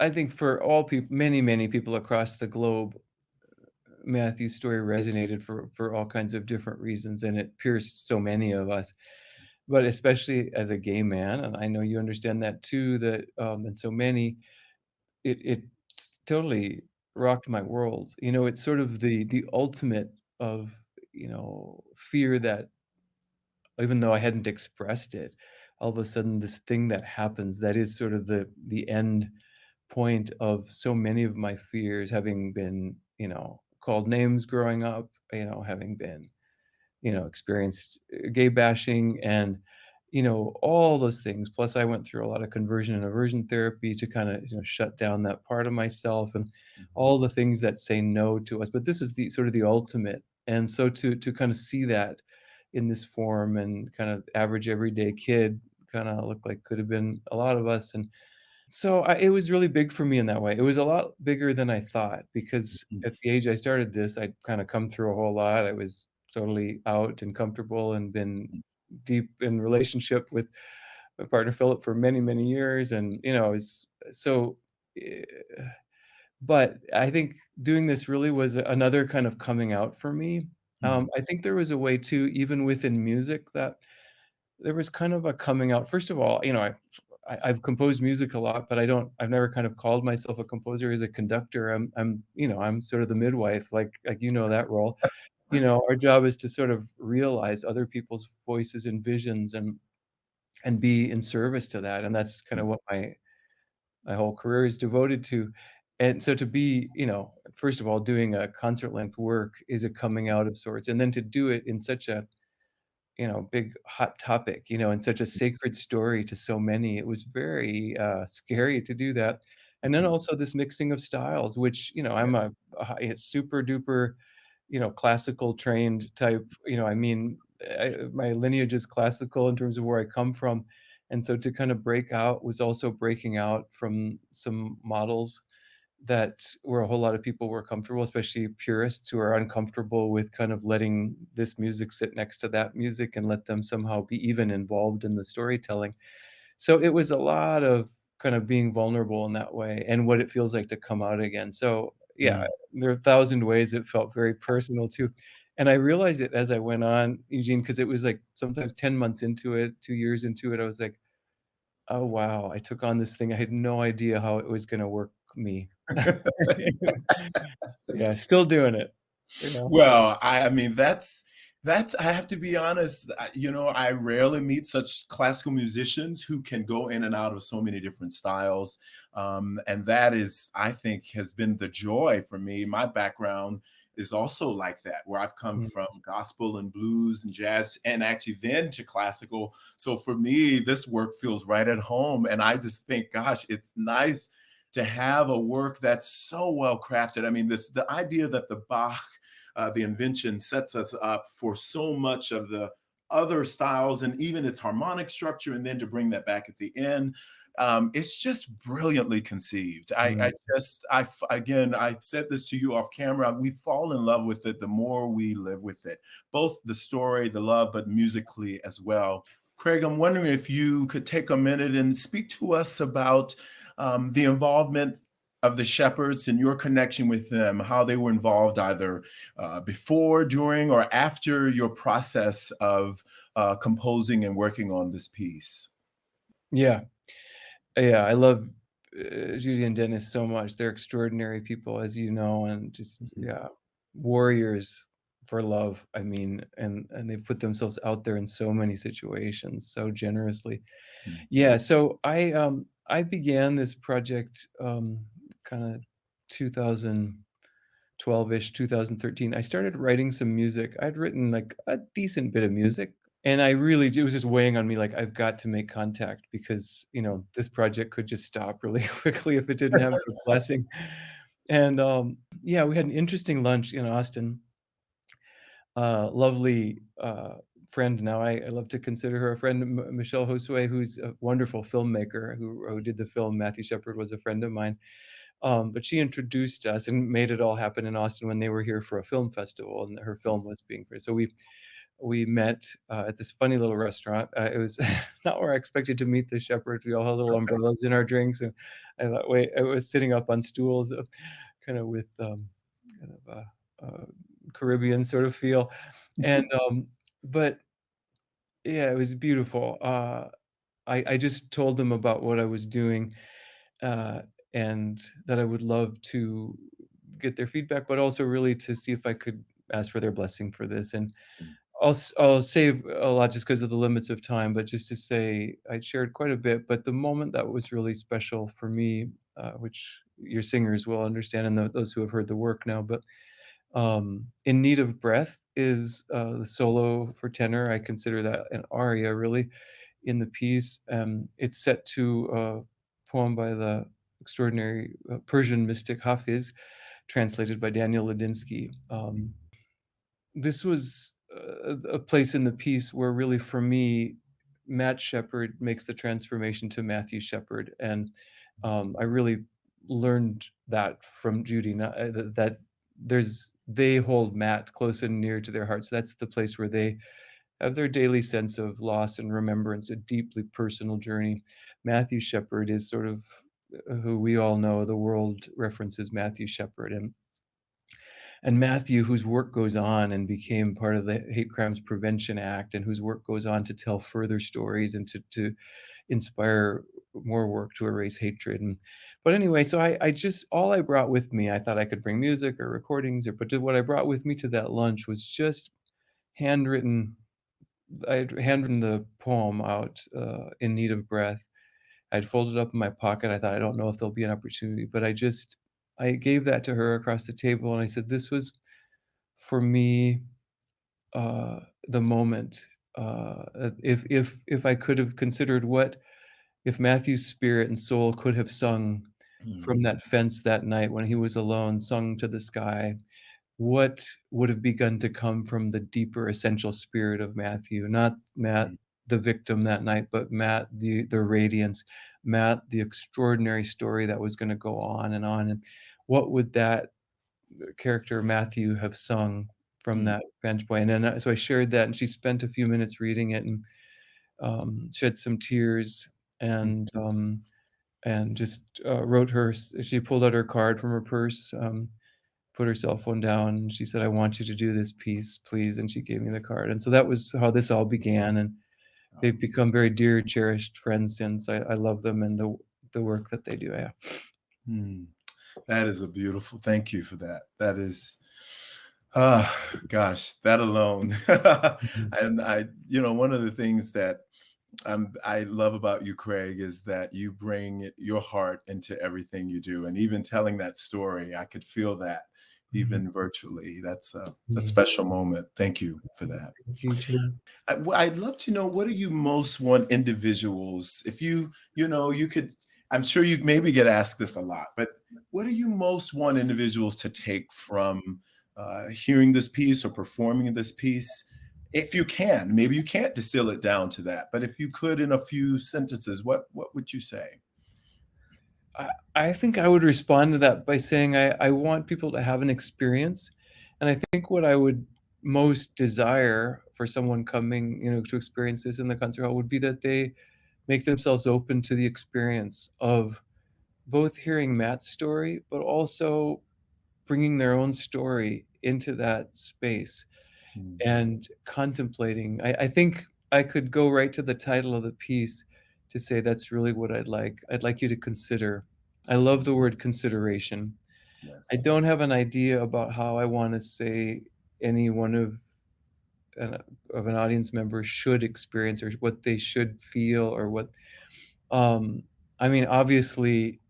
I think for all people, many people across the globe, Matthew's story resonated for all kinds of different reasons, and it pierced so many of us. But especially as a gay man, and I know you understand that too, that and so many, it totally rocked my world. It's sort of the ultimate of fear that, even though I hadn't expressed it, all of a sudden this thing that happens that is sort of the end point of so many of my fears, having been, called names growing up, having been, experienced gay bashing and, all those things. Plus, I went through a lot of conversion and aversion therapy to kind of, shut down that part of myself and all the things that say no to us. But this is the sort of the ultimate. And so to kind of see that in this form, and kind of average everyday kid kind of looked like could have been a lot of us. And so it was really big for me in that way. It was a lot bigger than I thought, because at the age I started this, I'd kind of come through a whole lot. I was totally out and comfortable and been deep in relationship with my partner Philip for many, many years. And, it was so, eh, but I think doing this really was another kind of coming out for me. I think there was a way too, even within music, that there was kind of a coming out. First of all, I've composed music a lot, but I've never kind of called myself a composer as a conductor. I'm sort of the midwife, like that role. Our job is to sort of realize other people's voices and visions and be in service to that. And that's kind of what my whole career is devoted to. And so to be, first of all, doing a concert length work is a coming out of sorts. And then to do it in such a, big hot topic, and such a sacred story to so many. It was very scary to do that. And then also this mixing of styles, which, I'm a super duper, classical trained type, my lineage is classical in terms of where I come from. And so to kind of break out was also breaking out from some models that where a whole lot of people were comfortable, especially purists who are uncomfortable with kind of letting this music sit next to that music and let them somehow be even involved in the storytelling. So it was a lot of kind of being vulnerable in that way and what it feels like to come out again. So yeah, there are 1,000 ways it felt very personal too. And I realized it as I went on, Eugene, because it was like sometimes 10 months into it, 2 years into it, I was like, oh wow, I took on this thing. I had no idea how it was going to work me. Yeah, still doing it. Well, I mean, that's I have to be honest, I rarely meet such classical musicians who can go in and out of so many different styles. And that is, I think, has been the joy for me. My background is also like that, where I've come from gospel and blues and jazz and actually then to classical. So for me, this work feels right at home. And I just think, gosh, it's nice to have a work that's so well crafted. I mean, the idea that the Bach, the invention sets us up for so much of the other styles and even its harmonic structure, and then to bring that back at the end, it's just brilliantly conceived. Again, I said this to you off camera, we fall in love with it the more we live with it, both the story, the love, but musically as well. Craig, I'm wondering if you could take a minute and speak to us about the involvement of the Shepards and your connection with them, how they were involved either before, during, or after your process of composing and working on this piece. Yeah. Yeah, I love Judy and Dennis so much. They're extraordinary people, as you know, and just, warriors for love. I mean, and they've put themselves out there in so many situations so generously. Yeah, so I began this project kind of 2012-ish, 2013. I started writing some music. I'd written like a decent bit of music, and it was just weighing on me like I've got to make contact because, this project could just stop really quickly if it didn't have the blessing. And yeah, we had an interesting lunch in Austin. Lovely friend now. I love to consider her a friend, Michelle Josue, who's a wonderful filmmaker who did the film. Matthew Shepard was a friend of mine. But she introduced us and made it all happen in Austin when they were here for a film festival, and her film was being produced. So we met at this funny little restaurant. It was not where I expected to meet the Shepherds. We all had little umbrellas in our drinks, and I thought, wait, I was sitting up on stools, kind of with kind of a Caribbean sort of feel, and but yeah, it was beautiful. I just told them about what I was doing, and that I would love to get their feedback, but also really to see if I could ask for their blessing for this. And I'll save a lot just because of the limits of time, but just to say I shared quite a bit. But the moment that was really special for me, which your singers will understand, and those who have heard the work now, but In Need of Breath is the solo for tenor. I consider that an aria, really, in the piece. It's set to a poem by the extraordinary Persian mystic Hafiz, translated by Daniel Ladinsky. This was a place in the piece where really, for me, Matt Shepard makes the transformation to Matthew Shepard, and I really learned that from Judy. That they hold Matt close and near to their hearts. That's the place where they have their daily sense of loss and remembrance, a deeply personal journey. Matthew Shepard is sort of who we all know. The world references Matthew Shepard, and Matthew, whose work goes on and became part of the Hate Crimes Prevention Act, and whose work goes on to tell further stories and to inspire more work to erase hatred. But anyway, so I just, all I brought with me, I thought I could bring music or recordings, but what I brought with me to that lunch was just handwritten. I'd handwritten the poem out, In Need of Breath. I'd folded up in my pocket. I thought, I don't know if there'll be an opportunity, but I gave that to her across the table, and I said, this was for me, the moment. If I could have considered what if Matthew's spirit and soul could have sung from that fence that night when he was alone, sung to the sky, what would have begun to come from the deeper essential spirit of Matthew? Not Matt, the victim that night, but Matt, the radiance, Matt, the extraordinary story that was going to go on. And what would that character Matthew have sung from that bench point? And then so I shared that, and she spent a few minutes reading it and shed some tears and just wrote her. She pulled out her card from her purse, put her cell phone down, and she said, "I want you to do this piece, please." And she gave me the card, and so that was how this all began. And they've become very dear, cherished friends since. I love them and the work that they do. Yeah. That is a beautiful. Thank you for that. That is, gosh, that alone. And one of the things that I love about you, Craig, is that you bring your heart into everything you do. And even telling that story, I could feel that even virtually. That's a special moment. Thank you for that. I'd love to know, what do you most want individuals, if you could, I'm sure you maybe get asked this a lot, but what do you most want individuals to take from hearing this piece or performing this piece? If you can, maybe you can't distill it down to that, but if you could in a few sentences, what would you say? I think I would respond to that by saying I want people to have an experience. And I think what I would most desire for someone coming, to experience this in the concert hall would be that they make themselves open to the experience of both hearing Matt's story, but also bringing their own story into that space and contemplating. I think I could go right to the title of the piece to say that's really what I'd like. I'd like you to consider. I love the word consideration. Yes. I don't have an idea about how I want to say any one of an audience member should experience or what they should feel or what. I mean, obviously,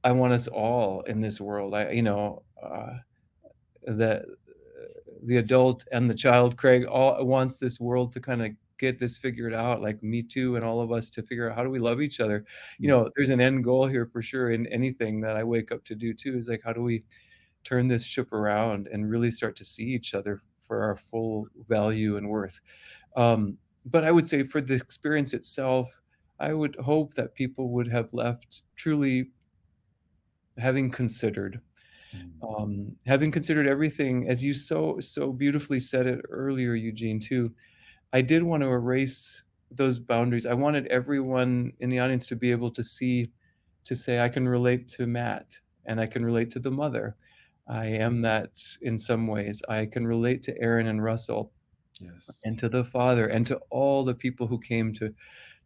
I want us all in this world. That the adult and the child, Craig, all wants this world to kind of get this figured out, like me too, and all of us to figure out how do we love each other. There's an end goal here for sure in anything that I wake up to do too, is like, how do we turn this ship around and really start to see each other for our full value and worth. But I would say for the experience itself, I would hope that people would have left truly having considered everything, as you so beautifully said it earlier, Eugene, too. I did want to erase those boundaries. I wanted everyone in the audience to be able to say, I can relate to Matt, and I can relate to the mother. I am that in some ways. I can relate to Aaron and Russell, yes, and to the father, and to all the people who came to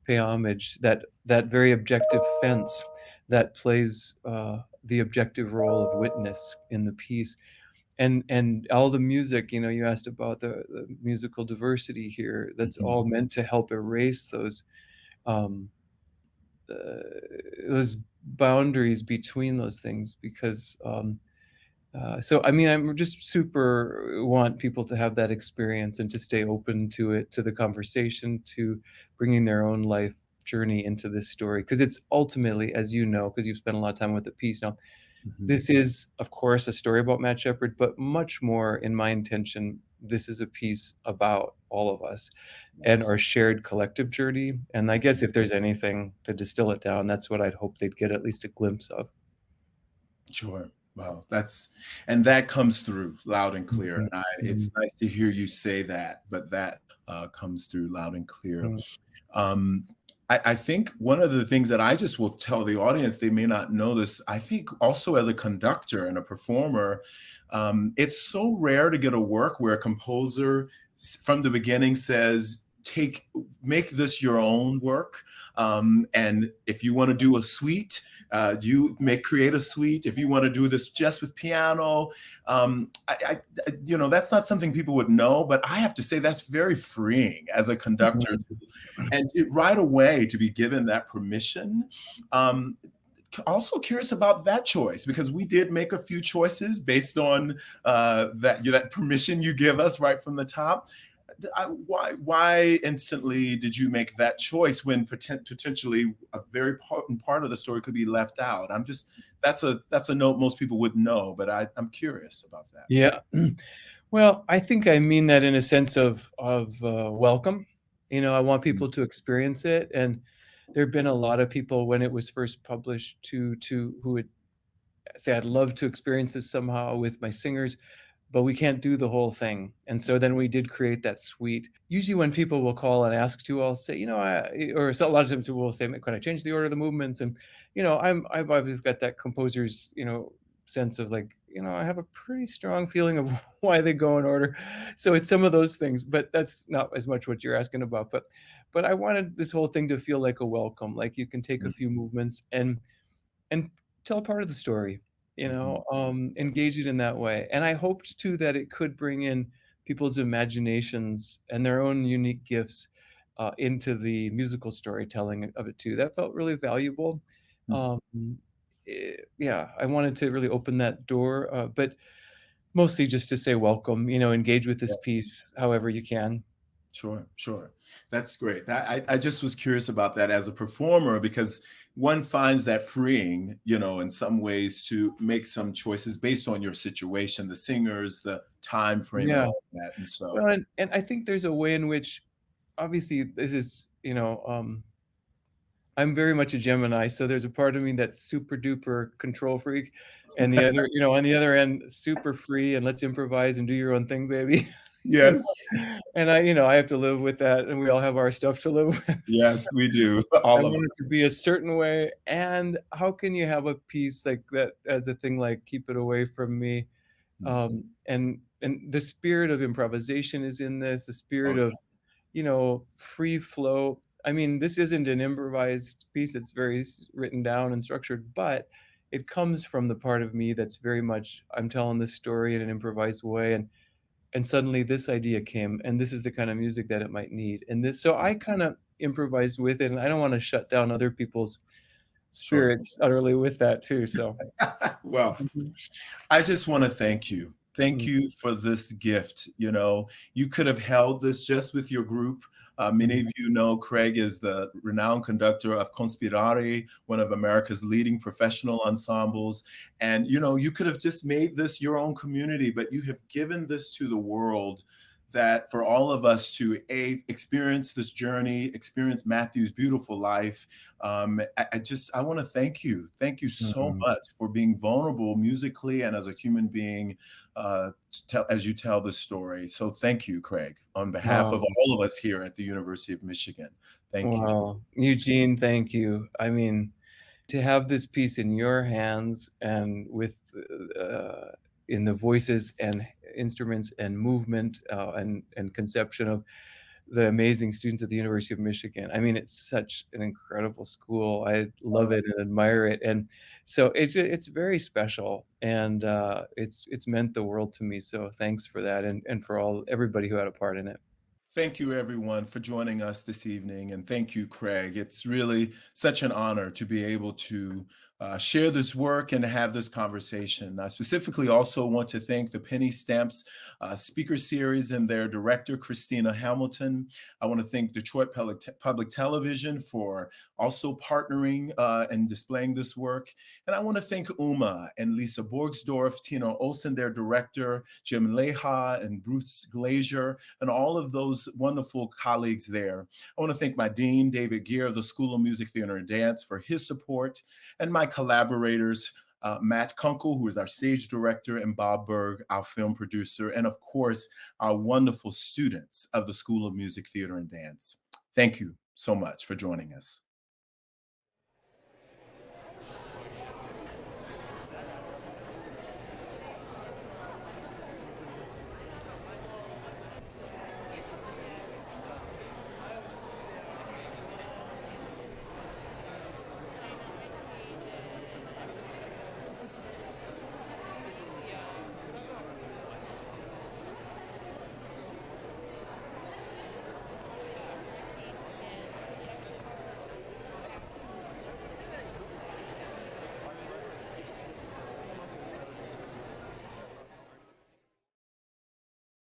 pay homage, that very objective fence that plays the objective role of witness in the piece. And all the music, you asked about the musical diversity here. That's all meant to help erase those boundaries between those things, because so I mean, I'm just super want people to have that experience and to stay open to it, to the conversation, to bringing their own life journey into this story, because it's ultimately, as you know, because you've spent a lot of time with the piece now, this is, of course, a story about Matt Shepard, but much more, in my intention, this is a piece about all of us and our shared collective journey. And I guess if there's anything to distill it down, that's what I'd hope they'd get at least a glimpse of. Sure. Well, that comes through loud and clear. And it's nice to hear you say that, but that comes through loud and clear. I think one of the things that I just will tell the audience, they may not know this, I think also as a conductor and a performer, it's so rare to get a work where a composer from the beginning says, make this your own work. And if you want to do a suite, you may create a suite. If you want to do this just with piano, that's not something people would know, but I have to say that's very freeing as a conductor. And right away to be given that permission. Also curious about that choice, because we did make a few choices based on that permission you give us right from the top. Why instantly did you make that choice when potentially a very important part of the story could be left out? That's a note most people wouldn't know, but I'm curious about that. Yeah. Well, I think I mean that in a sense of welcome. I want people to experience it, and there have been a lot of people when it was first published who would say, I'd love to experience this somehow with my singers, but we can't do the whole thing. And so then we did create that suite. Usually when people will call and ask to, I'll say, a lot of times people will say, can I change the order of the movements? And, I've always got that composer's, sense of like, I have a pretty strong feeling of why they go in order. So it's some of those things, but that's not as much what you're asking about. But I wanted this whole thing to feel like a welcome, like you can take a few movements and tell part of the story, engage it in that way. And I hoped too that it could bring in people's imaginations and their own unique gifts into the musical storytelling of it too. That felt really valuable. I wanted to really open that door, but mostly just to say welcome, engage with this piece however you can. Sure. That's great. I just was curious about that as a performer, because one finds that freeing, in some ways to make some choices based on your situation, the singers, the time frame, and all of that. And so, well, and I think there's a way in which, obviously, this is, I'm very much a Gemini, so there's a part of me that's super duper control freak, and the other, on the other end, super free and let's improvise and do your own thing, baby. Yes. And I have to live with that, and we all have our stuff to live with. Yes, we do. I want it to be a certain way. And how can you have a piece like that as a thing like keep it away from me? And the spirit of improvisation is in this, the spirit of, free flow. I mean, this isn't an improvised piece. It's very written down and structured, but it comes from the part of me that's very much, I'm telling this story in an improvised way. And suddenly this idea came, and this is the kind of music that it might need. So I kind of improvised with it, and I don't want to shut down other people's spirits utterly with that too. So, well, I just want to thank you. Thank you for this gift. You could have held this just with your group. Many of you know Craig is the renowned conductor of Conspirare, one of America's leading professional ensembles. And, you could have just made this your own community, but you have given this to the world, that for all of us to experience this journey, experience Matthew's beautiful life. I want to thank you. Thank you so much for being vulnerable musically and as a human being as you tell this story. So thank you, Craig, on behalf of all of us here at the University of Michigan. Thank you. Eugene, thank you. I mean, to have this piece in your hands and with in the voices and instruments and movement and conception of the amazing students at the University of Michigan. I mean, it's such an incredible school. I love it and admire it. And so it's very special, and it's meant the world to me. So thanks for that, and for everybody who had a part in it. Thank you, everyone, for joining us this evening. And thank you, Craig. It's really such an honor to be able to share this work and have this conversation. I specifically also want to thank the Penny Stamps Speaker Series and their director, Christina Hamilton. I want to thank Detroit Public Television for also partnering and displaying this work. And I want to thank UMMA and Lisa Borgsdorf, Tenor Olsen, their director, Jim Leha and Bruce Glazier, and all of those wonderful colleagues there. I want to thank my dean, David Gear of the School of Music, Theater, and Dance, for his support, and my collaborators, Matt Kunkel, who is our stage director, and Bob Berg, our film producer, and of course, our wonderful students of the School of Music, Theater, and Dance. Thank you so much for joining us.